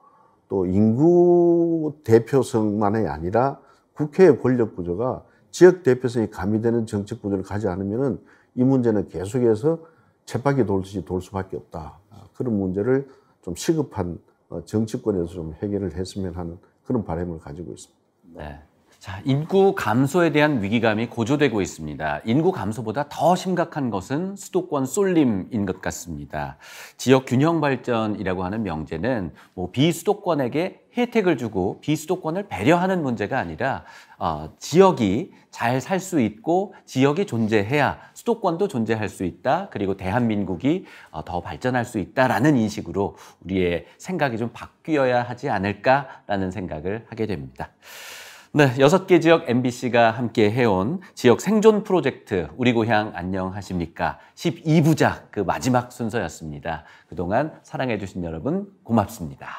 [SPEAKER 2] 또 인구 대표성만이 아니라 국회의 권력 구조가 지역 대표성이 가미되는 정책 구조를 가지 않으면은 이 문제는 계속해서 쳇바퀴 돌듯이 돌 수밖에 없다. 그런 문제를 좀 시급한 정치권에서 좀 해결을 했으면 하는 그런 바람을 가지고 있습니다.
[SPEAKER 1] 네. 자, 인구 감소에 대한 위기감이 고조되고 있습니다. 인구 감소보다 더 심각한 것은 수도권 쏠림인 것 같습니다. 지역 균형 발전이라고 하는 명제는 비수도권에게 혜택을 주고 비수도권을 배려하는 문제가 아니라 지역이 잘 살 수 있고 지역이 존재해야 수도권도 존재할 수 있다. 그리고 대한민국이 더 발전할 수 있다라는 인식으로 우리의 생각이 좀 바뀌어야 하지 않을까라는 생각을 하게 됩니다. 네, 6개 지역 MBC가 함께 해온 지역 생존 프로젝트 우리 고향 안녕하십니까? 12부작 그 마지막 순서였습니다. 그동안 사랑해 주신 여러분 고맙습니다.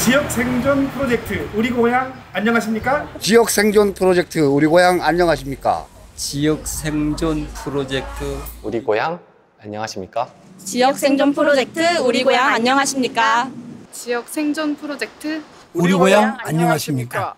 [SPEAKER 5] 지역 생존 프로젝트 우리 고향 안녕하십니까?
[SPEAKER 7] 지역 생존 프로젝트 우리 고향 안녕하십니까?
[SPEAKER 8] 지역 생존 프로젝트
[SPEAKER 19] 우리 고향 안녕하십니까?
[SPEAKER 26] 지역 생존 프로젝트 우리 고향 안녕하십니까?
[SPEAKER 9] 지역 생존 프로젝트
[SPEAKER 7] 우리 고향 안녕하십니까?